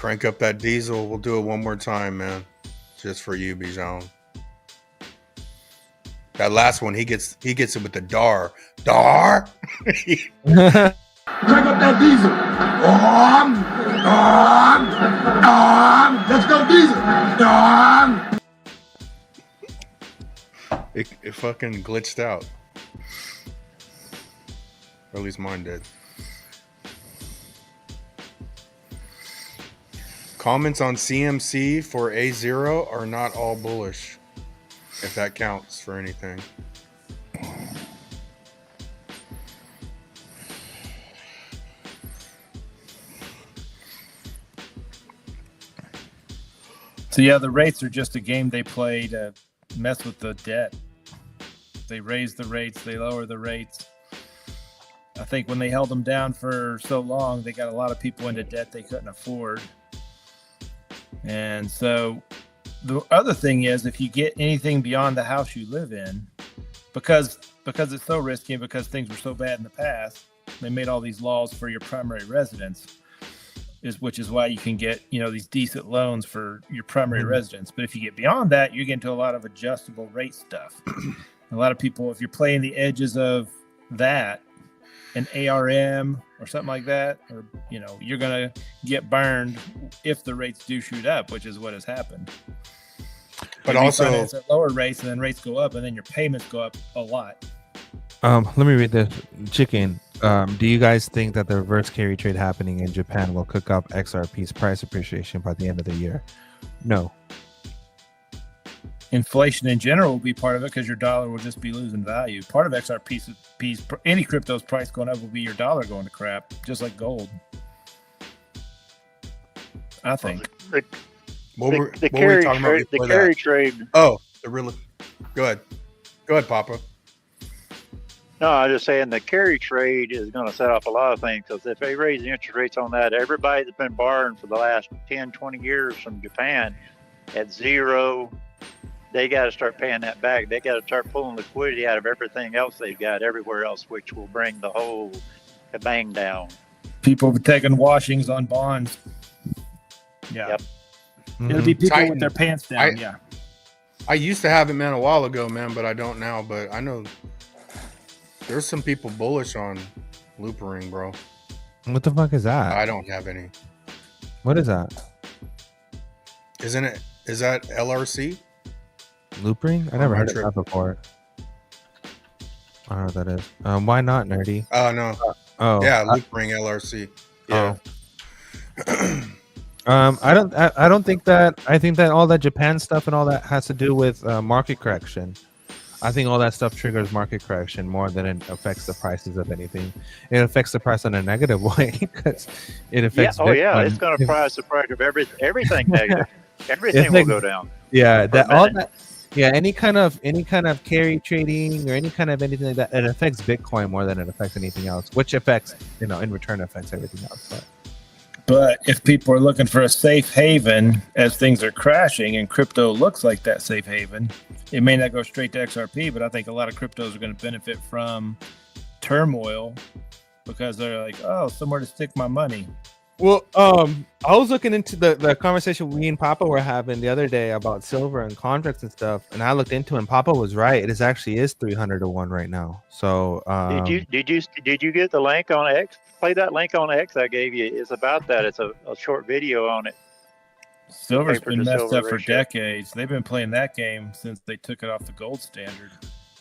crank up that diesel. We'll do it one more time, man, just for you, Bijan. That last one, he gets it with the dar. Crank up that diesel. Let's go diesel. It fucking glitched out. Or at least mine did. Comments on CMC for A0 are not all bullish, if that counts for anything. So yeah, the rates are just a game they play to mess with the debt. They raise the rates, they lower the rates. I think when they held them down for so long, they got a lot of people into debt they couldn't afford. And so the other thing is, if you get anything beyond the house you live in, because it's so risky and because things were so bad in the past, they made all these laws for your primary residence, which is why you can get, these decent loans for your primary residence. But if you get beyond that, you get into a lot of adjustable rate stuff. A lot of people, if you're playing the edges of that, an ARM or something like that, or you're gonna get burned if the rates do shoot up, which is what has happened. But also at lower rates, and then rates go up, and then your payments go up a lot. Let me read this. Chicken. Do you guys think that the reverse carry trade happening in Japan will cook up XRP's price appreciation by the end of the year? No. Inflation in general will be part of it because your dollar will just be losing value. Part of XRP's, any crypto's price going up will be your dollar going to crap, just like gold. I think. The carry trade. Oh, the real. Go ahead, Papa. No, I'm just saying the carry trade is going to set up a lot of things, because if they raise the interest rates on that, everybody that's been borrowing for the last 10, 20 years from Japan at zero, they got to start paying that back. They got to start pulling liquidity out of everything else they've got everywhere else, which will bring the whole bang down. People taking washings on bonds. Yeah. Yep. It'll be people Titan. with their pants down. Yeah. I used to have it, man, a while ago, man, but I don't now. But I know there's some people bullish on Loopering, bro. What the fuck is that? I don't have any. What is that? Is that LRC? Loopering? I never heard of that before. I don't know what that is. Why not, nerdy? Oh no. Yeah, Loopering LRC. Yeah. I don't think that. I think that all that Japan stuff and all that has to do with market correction. I think all that stuff triggers market correction more than it affects the prices of anything. It affects the price in a negative way because it affects. Yeah. Oh yeah, it's going to price the price of everything negative. Everything will go down. Yeah, any kind of carry trading or any kind of anything like that, it affects Bitcoin more than it affects anything else, which affects, in return affects everything else. But if people are looking for a safe haven as things are crashing, and crypto looks like that safe haven, it may not go straight to XRP, but I think a lot of cryptos are going to benefit from turmoil because they're like, oh, somewhere to stick my money. Well, I was looking into the conversation we and Papa were having the other day about silver and contracts and stuff, and I looked into it, and Papa was right. It is 300 to 1 right now. So did you get the link on X? Play that link on X I gave you. It's about that. It's a short video on it. Silver's been messed up for decades. They've been playing that game since they took it off the gold standard.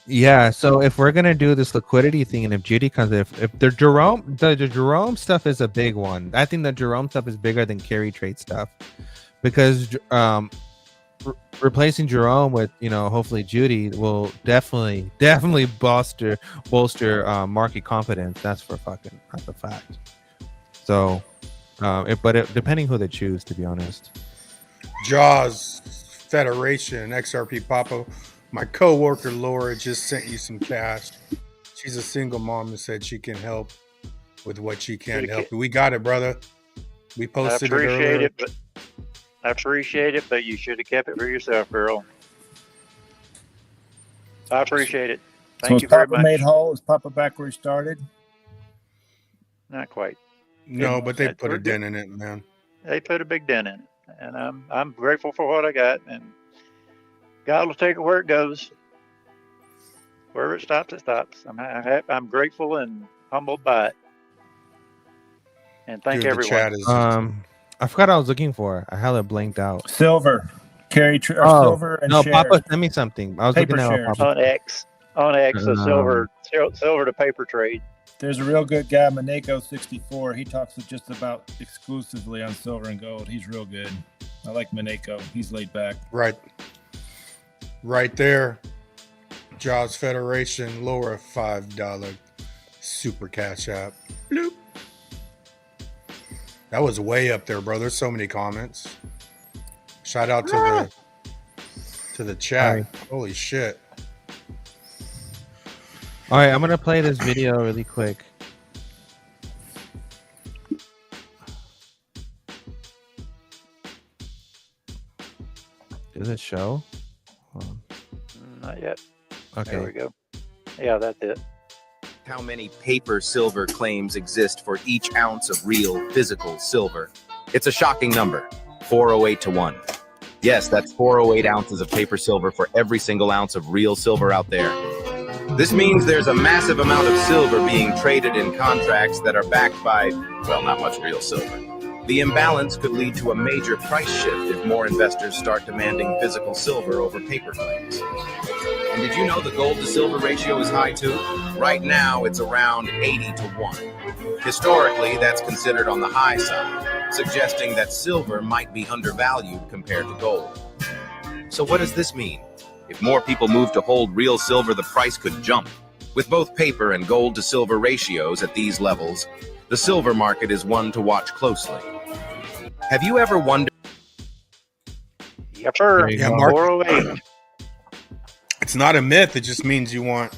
Yeah, so if we're gonna do this liquidity thing, and if Judy comes, if the Jerome stuff is a big one, I think the Jerome stuff is bigger than carry trade stuff, because replacing Jerome with hopefully Judy will definitely bolster market confidence. That's a fact. So, depending who they choose, to be honest. Jaws Federation XRP Papa. My coworker Laura just sent you some cash. She's a single mom and said she can help with what she can help. We got it, brother. We posted it earlier. I appreciate it, but you should have kept it for yourself, girl. I appreciate it. Thank you very much. Papa made whole? Is Papa back where he started? Not quite. No, but they put a dent in it, man. They put a big dent in it, and I'm grateful for what I got, and God will take it where it goes. Wherever it stops, it stops. I'm grateful and humbled by it. And thank Dude, the everyone. chat is I forgot what I was looking for. I had it blinked out. Silver, silver and no, shares. Papa sent me something. I was Paper looking at shares. Papa. On X, so silver to paper trade. There's a real good guy, Maneko64. He talks just about exclusively on silver and gold. He's real good. I like Maneko. He's laid back. right there. Jaws Federation, lower a $5 super cash app. Bloop. That was way up there, bro. There's so many comments. Shout out to the chat. Holy shit. All right, I'm gonna play this video really quick. Does it show? Not yet. Okay. There we go. Yeah, that's it. How many paper silver claims exist for each ounce of real physical silver? It's a shocking number, 408 to 1. Yes, that's 408 ounces of paper silver for every single ounce of real silver out there. This means there's a massive amount of silver being traded in contracts that are backed by, well, not much real silver. The imbalance could lead to a major price shift if more investors start demanding physical silver over paper claims. And did you know the gold to silver ratio is high too? Right now, it's around 80 to 1. Historically, that's considered on the high side, suggesting that silver might be undervalued compared to gold. So what does this mean? If more people move to hold real silver, the price could jump. With both paper and gold to silver ratios at these levels, the silver market is one to watch closely. Have you ever wondered? Yep, sir. Yeah, Mark. 408. It's not a myth. It just means you want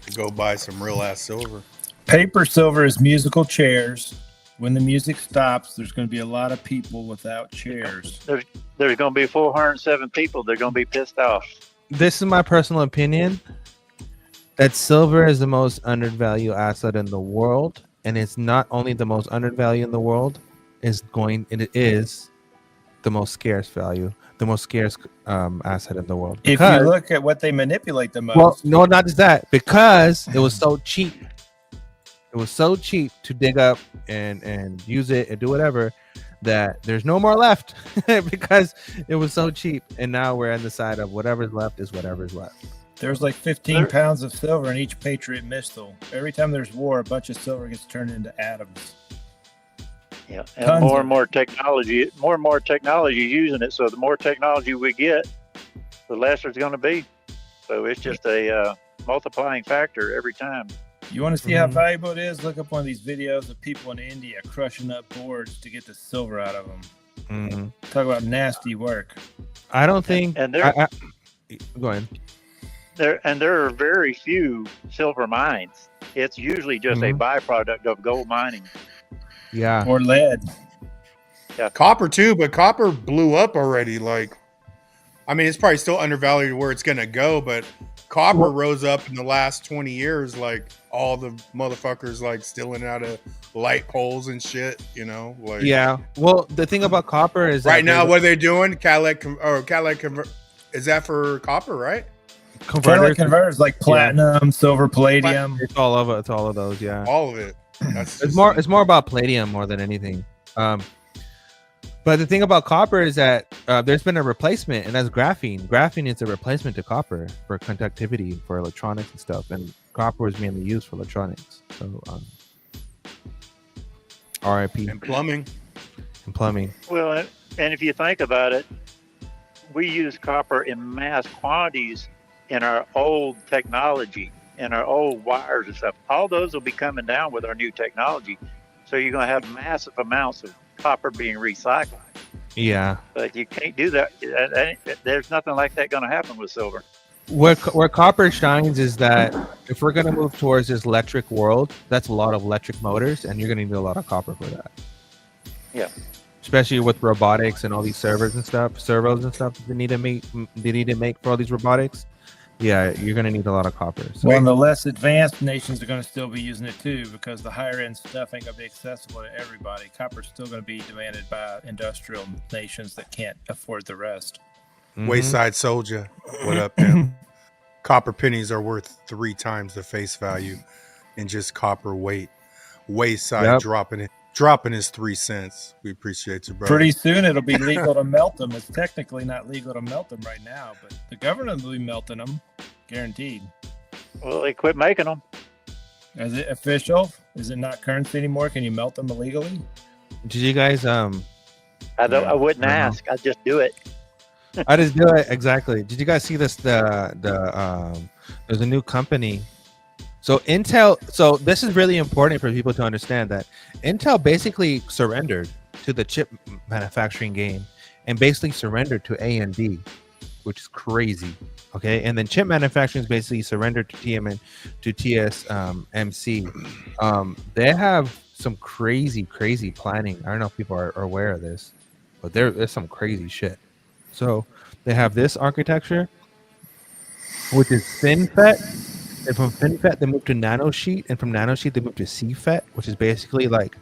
to go buy some real ass silver. Paper silver is musical chairs. When the music stops, there's going to be a lot of people without chairs. There's going to be 407 people. They're going to be pissed off. This is my personal opinion. That silver is the most undervalued asset in the world, and it's not only the most undervalued in the world. It is the most scarce value, the most scarce asset in the world. If you look at what they manipulate the most. Well, no, not just that. Because it was so cheap. It was so cheap to dig up and use it and do whatever that there's no more left because it was so cheap. And now we're on the side of whatever's left is whatever's left. There's like 15 pounds of silver in each Patriot missile. Every time there's war, a bunch of silver gets turned into atoms. Yeah, and more and more technology using it. So the more technology we get, the less it's going to be. So it's just a multiplying factor every time. You want to see how valuable it is? Look up one of these videos of people in India crushing up boards to get the silver out of them. Talk about nasty work. I don't think. And go ahead. There are very few silver mines. It's usually just a byproduct of gold mining. Yeah. Or lead. Yeah. Copper too, but copper blew up already. Like, I mean, it's probably still undervalued where it's gonna go, but copper rose up in the last 20 years. Like all the motherfuckers like stealing out of light poles and shit. You know, like yeah. Well, the thing about copper is right now what are they doing? Cadillac is that for copper, right? Converters like platinum, silver, palladium. It's all of it. It's all of those. Yeah. All of it. It's more about palladium more than anything. But the thing about copper is that there's been a replacement, and that's graphene. Graphene is a replacement to copper for conductivity for electronics and stuff, and copper is mainly used for electronics. So, RIP. And plumbing. Well, and if you think about it, we use copper in mass quantities in our old technology, in our old wires and stuff. All those will be coming down with our new technology. So you're going to have massive amounts of copper being recycled. Yeah. But you can't do that. There's nothing like that going to happen with silver. Where copper shines is that if we're going to move towards this electric world, that's a lot of electric motors, and you're going to need a lot of copper for that. Yeah. Especially with robotics and all these servos and stuff they need to make for all these robotics. Yeah, you're going to need a lot of copper. So. Well, and the less advanced nations are going to still be using it too, because the higher end stuff ain't going to be accessible to everybody. Copper's still going to be demanded by industrial nations that can't afford the rest. Wayside Soldier, what up, man? Copper pennies are worth 3 times the face value in just copper weight. Wayside dropping it. dropping his 3 cents. We appreciate you, brother. Pretty soon it'll be legal to melt them. It's technically not legal to melt them right now, but the government will be melting them, guaranteed. Well, they quit making them. Is it official? Is it not currency anymore? Can you melt them illegally? Did you guys I wouldn't ask. I'd just do it. I just do it exactly. Did you guys see this? There's a new company. So Intel. So this is really important for people to understand that Intel basically surrendered to the chip manufacturing game and basically surrendered to AMD, which is crazy. Okay, and then chip manufacturing is basically surrendered to TSMC. They have some crazy planning. I don't know if people are aware of this, but there's some crazy shit. So they have this architecture, which is FinFET, and from FinFET they move to nanosheet, and from nanosheet they move to CFET, which is basically like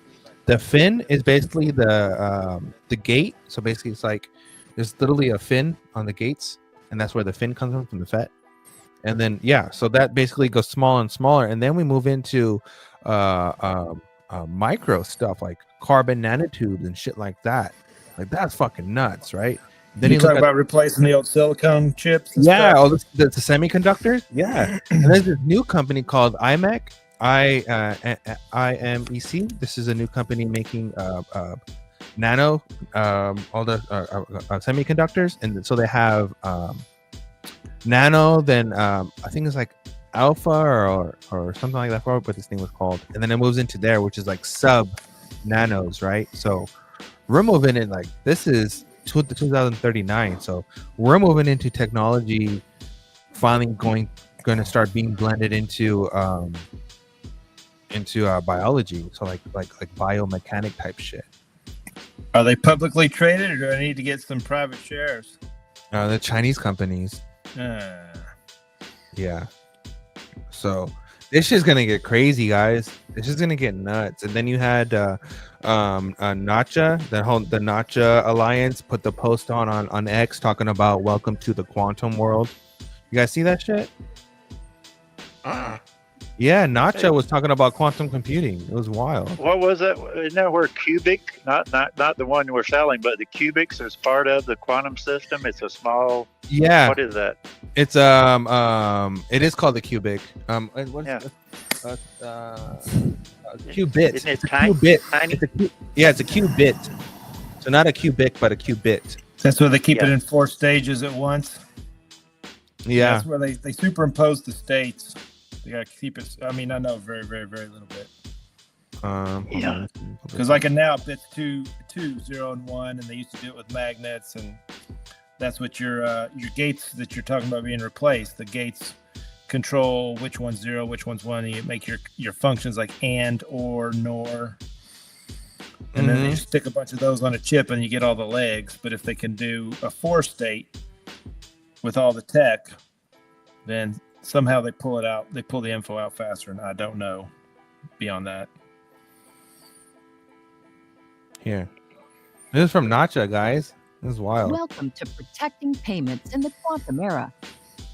the fin is basically the gate. So basically it's like there's literally a fin on the gates, and that's where the fin comes from the FET. And then so that basically goes smaller and smaller, and then we move into micro stuff like carbon nanotubes and shit like that. Like that's fucking nuts, right? Then you talk about replacing the old silicone chips. And stuff. stuff? The semiconductors. Yeah, and there's this new company called IMEC. IMEC. This is a new company making nano all the semiconductors, and so they have nano. Then I think it's like alpha or something like that. I forgot what this thing was called. And then it moves into there, which is like sub nanos, right? So we're moving in like this is 2039. So we're moving into technology finally going to start being blended into biology. So like biomechanic type shit. Are they publicly traded, or do I need to get some private shares? The Chinese companies. Yeah. So this shit's gonna get crazy, guys. This is gonna get nuts. And then you had Nacha, the Nacha Alliance put the post on X talking about welcome to the quantum world. You guys see that shit? Yeah, Nacha was talking about quantum computing. It was wild. What was it? Isn't that where cubic, not the one we're selling, but the cubics is part of the quantum system? It's a small. Yeah. What is that? It's it is called the cubic. What is it? Qubit. Isn't it It's a tiny? qubit. Tiny? It's a qubit. So not a cubic, but a qubit. That's where they keep it in 4 stages at once. Yeah. That's where they superimpose the states. They gotta keep it. I mean, I know very, very, very little bit. Yeah. Because like now it's 2, 0, and 1, and they used to do it with magnets, and that's what your gates that you're talking about being replaced. The gates control which one's 0, which one's 1, and you make your functions like and, or, nor. And then they stick a bunch of those on a chip and you get all the legs. But if they can do a 4 state with all the tech, then somehow they pull it out. They pull the info out faster, and I don't know beyond that. Here. This is from Nacha, guys. This is wild. Welcome to Protecting Payments in the Quantum Era.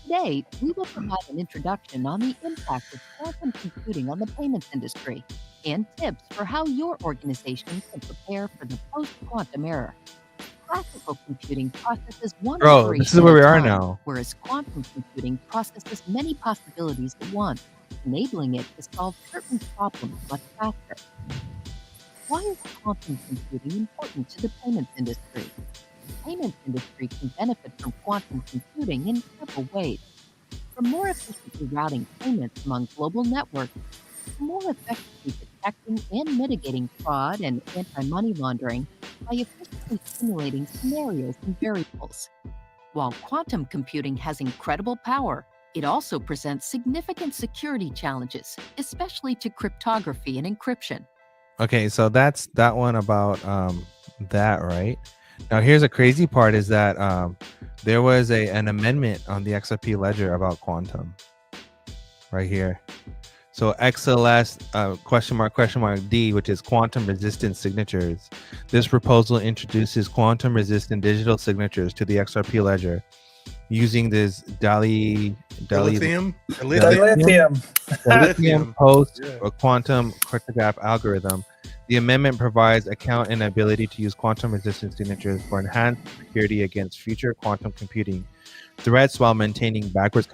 Today, we will provide an introduction on the impact of quantum computing on the payments industry and tips for how your organization can prepare for the post-quantum era. Classical computing processes one Bro, operation this is where we at a are time, now. whereas quantum computing processes many possibilities at once, enabling it to solve certain problems much faster. Why is quantum computing important to the payments industry? The payments industry can benefit from quantum computing in several ways. From more efficiently routing payments among global networks, to more effectively detecting and mitigating fraud and anti-money laundering by efficiently simulating scenarios and variables. While quantum computing has incredible power, it also presents significant security challenges, especially to cryptography and encryption. Okay, so that's that one about that, right? Now here's a crazy part is that there was an amendment on the XRP ledger about quantum right here. So XLS question mark D, which is quantum resistant signatures. This proposal introduces quantum resistant digital signatures to the XRP ledger using this Lithium post quantum cryptograph algorithm The amendment provides account and ability to use quantum-resistant signatures for enhanced security against future quantum computing threats while maintaining backwards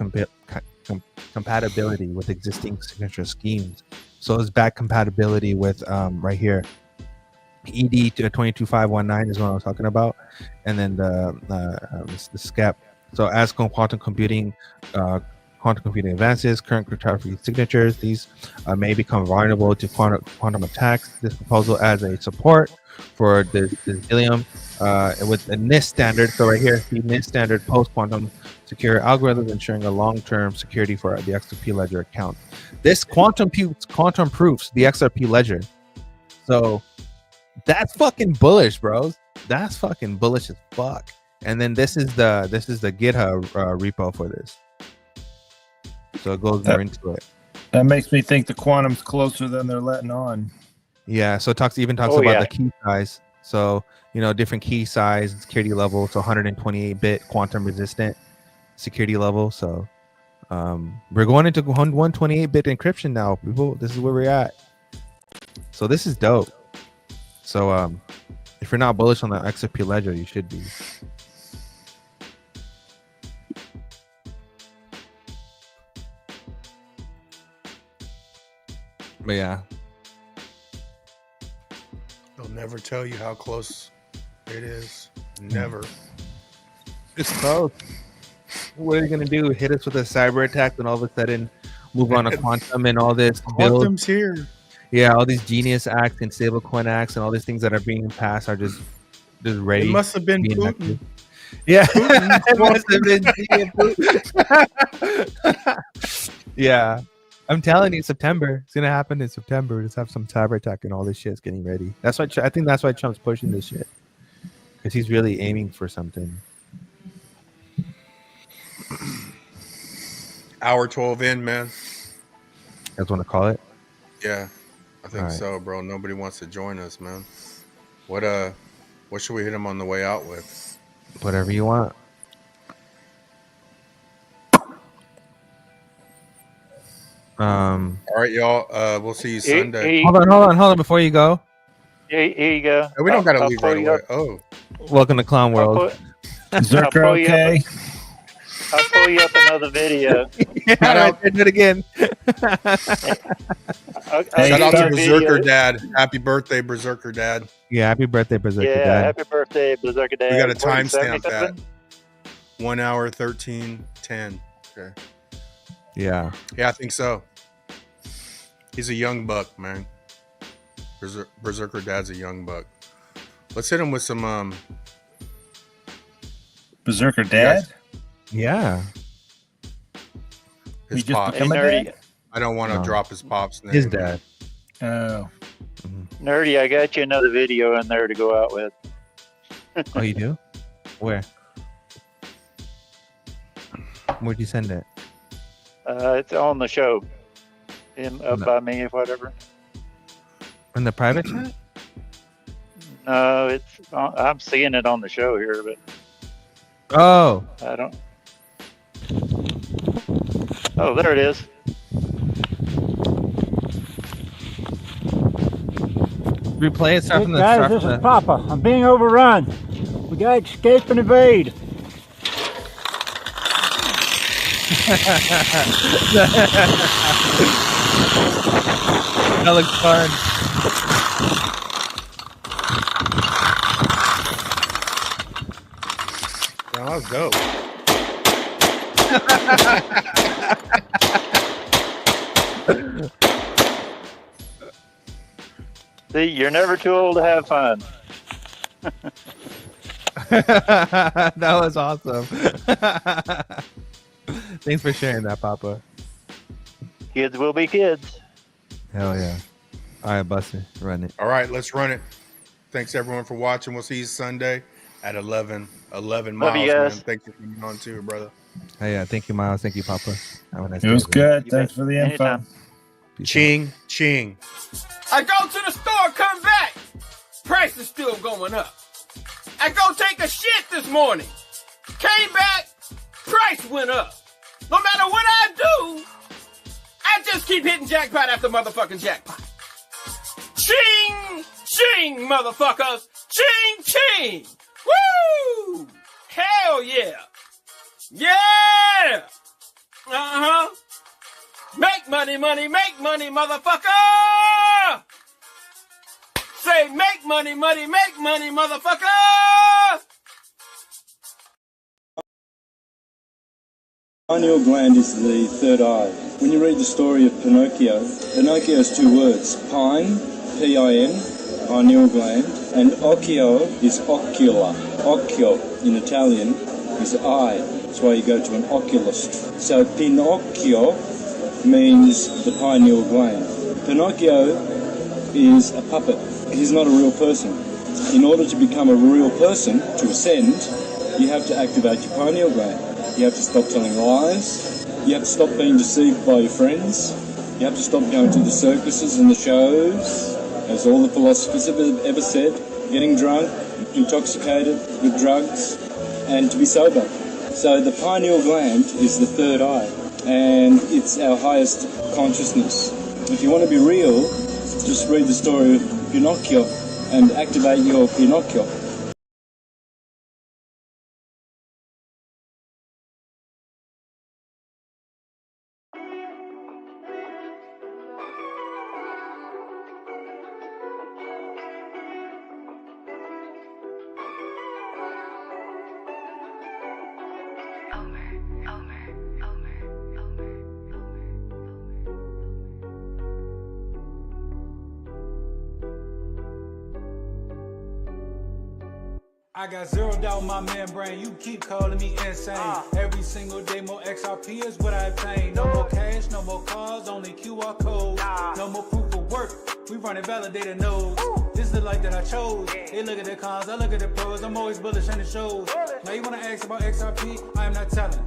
compatibility with existing signature schemes. So it's back compatibility with right here. ED 22519 is what I was talking about, and then the SCEP. So as quantum computing advances, current cryptography signatures, these may become vulnerable to quantum attacks. This proposal adds a support for the helium with the NIST standard. So right here, the NIST standard post-quantum secure algorithms, ensuring a long-term security for the XRP ledger account. This quantum proofs the XRP ledger. So that's fucking bullish, bros. That's fucking bullish as fuck. And then this is the GitHub repo for this. So it goes more into it. That makes me think the quantum's closer than they're letting on. Yeah, so it talks about the key size. So, different key size, security level. So 128-bit quantum resistant security level. So we're going into 128-bit encryption now, people. This is where we're at. So this is dope. So if you're not bullish on the XRP ledger, you should be. But yeah, they'll never tell you how close it is. Never. It's close. What are you gonna do? Hit us with a cyber attack, and all of a sudden move on to quantum and all this Quantum's here. Yeah, all these Genius Acts and Stablecoin Acts and all these things that are being passed are just ready. It must have been Putin. Enacted. Yeah, it must have been Putin. Yeah. I'm telling you, September. It's gonna happen in September. Just have some cyber attack and all this shit's getting ready. That's why I think that's why Trump's pushing this shit, because he's really aiming for something. Hour 12 in, man. You guys want to call it? Yeah, I think so, bro. Nobody wants to join us, man. What should we hit him on the way out with? Whatever you want. All right, y'all. We'll see you Sunday. Hold on before you go. Here you go. We don't gotta leave right away. Oh, welcome to Clown World. ZRK okay? I'll pull you up another video. Yeah, do it again. Shout out to Berserker Dad. Happy birthday, Berserker Dad. Yeah, happy birthday, Berserker Dad. Yeah, happy birthday, Berserker Dad. We got to timestamp that. 1 hour 13:10. Okay. Yeah. Yeah, I think so. He's a young buck, man. Berserker Dad's a young buck. Let's hit him with some Berserker Dad? Yeah. His just pops. become a dad? I don't want to drop his pop's name. His dad. Oh. Nerdy, I got you another video in there to go out with. Oh, you do? Where? Where'd you send it? It's on the show. By me or whatever. In the private chat? No, I'm seeing it on the show here, but oh, I don't. Oh, there it is. Replay it. Hey guys, this is Papa. I'm being overrun. We gotta escape and evade. That looks fun. Yeah, that was dope. See, you're never too old to have fun. That was awesome. Thanks for sharing that, Papa. Kids will be kids. Hell yeah. All right, Buster, run it. All right, let's run it. Thanks everyone for watching. We'll see you Sunday at 11 miles. Love you guys. Man. Thanks for coming on too, brother. Hey, yeah, thank you, Miles. Thank you, Papa. Have a nice It was day, good. Thanks for the info. Anytime. Ching, ching. I go to the store, come back. Price is still going up. I go take a shit this morning. Came back, price went up. No matter what I do, I just keep hitting jackpot after motherfucking jackpot. Ching! ching, motherfuckers. Ching, ching. Woo! Hell yeah. Yeah. Uh-huh. Make money, money, make money, motherfucker. Say make money, money, make money, motherfucker. Pineal gland is the third eye. When you read the story of Pinocchio, Pinocchio has two words, pine, P-I-N, pineal gland, and occhio is ocula. Occhio in Italian is eye. That's why you go to an oculist. So Pinocchio means the pineal gland. Pinocchio is a puppet. He's not a real person. In order to become a real person, to ascend, you have to activate your pineal gland. You have to stop telling lies. You have to stop being deceived by your friends. You have to stop going to the circuses and the shows, as all the philosophers have ever said, getting drunk, intoxicated with drugs, and to be sober. So the pineal gland is the third eye, and it's our highest consciousness. If you want to be real, just read the story of Pinocchio and activate your Pinocchio. I got zeroed out my membrane, you keep calling me insane. Every single day more XRP is what I obtain. No more cash, no more cars, only QR codes. No more proof of work, we running validated nodes. This is the life that I chose. They look at the cons, I look at the pros. I'm always bullish on the shows. Now you wanna ask about XRP, I am not telling.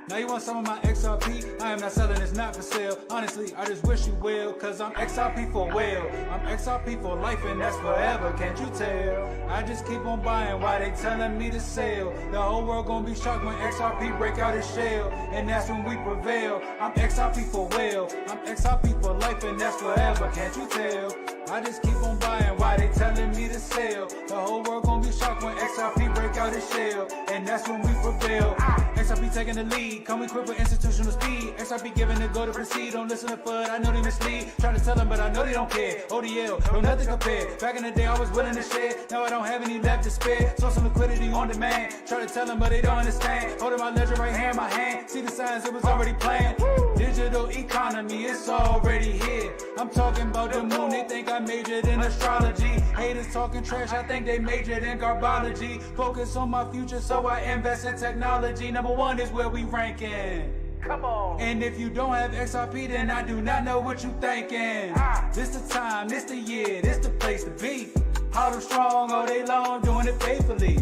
Now you want some of my XRP, I am not selling, it's not for sale. Honestly, I just wish you well, cause I'm XRP for well. I'm XRP for life and that's forever, can't you tell? I just keep on buying while they telling me to sell. The whole world gonna be shocked when XRP break out its shell, and that's when we prevail. I'm XRP for well, I'm XRP for life and that's forever, can't you tell? I just keep on buying while they telling me to sell. The whole world gonna be shocked when XRP break out its shell, and that's when we prevail. XRP taking the lead, come equipped with institutional speed. XRP giving the go to proceed, don't listen to FUD, I know they mislead. Try to tell them but I know they don't care. ODL, no nothing compared. Back in the day I was willing to share, now I don't have any left to spare. So some liquidity on demand, try to tell them but they don't understand. Holding my ledger right here in my hand, see the signs it was already planned. Digital economy, it's already here. I'm talking about the moon, they think I majored in astrology. Haters talking trash, I think they majored in garbology. Focus on my future, so I invest in technology. Number one is where we ranking. Come on. And if you don't have XRP, then I do not know what you thinking. This the time, this the year, this the place to be. Hold them strong all day long, doing it faithfully.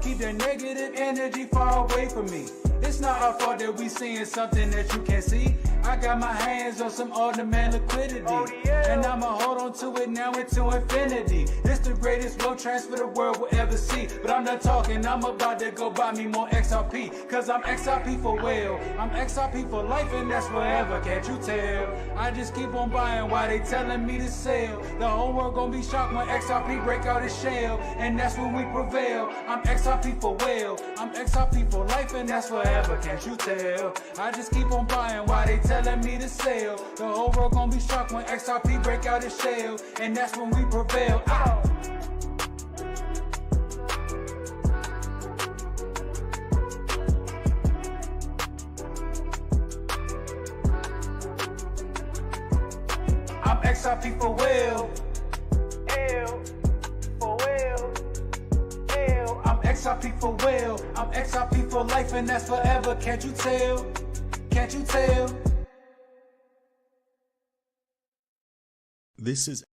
Keep that negative energy far away from me. It's not our fault that we seeing something that you can't see. I got my hands on some on-demand liquidity, and I'ma hold on to it now into infinity. It's the greatest wealth transfer the world will ever see. But I'm not talking, I'm about to go buy me more XRP, cause I'm XRP for well, I'm XRP for life and that's forever, can't you tell? I just keep on buying while they telling me to sell. The whole world gonna be shocked when XRP break out its shell, and that's when we prevail. I'm XRP for well, I'm XRP for life and that's forever, can't you tell? I just keep on buying while they telling me to sell. The whole world gonna be shocked when XRP break out its shell, and that's when we prevail. Ow. I'm XRP for well. I'm XRP for well. I'm XRP for life and that's forever. Can't you tell? Can't you tell? This is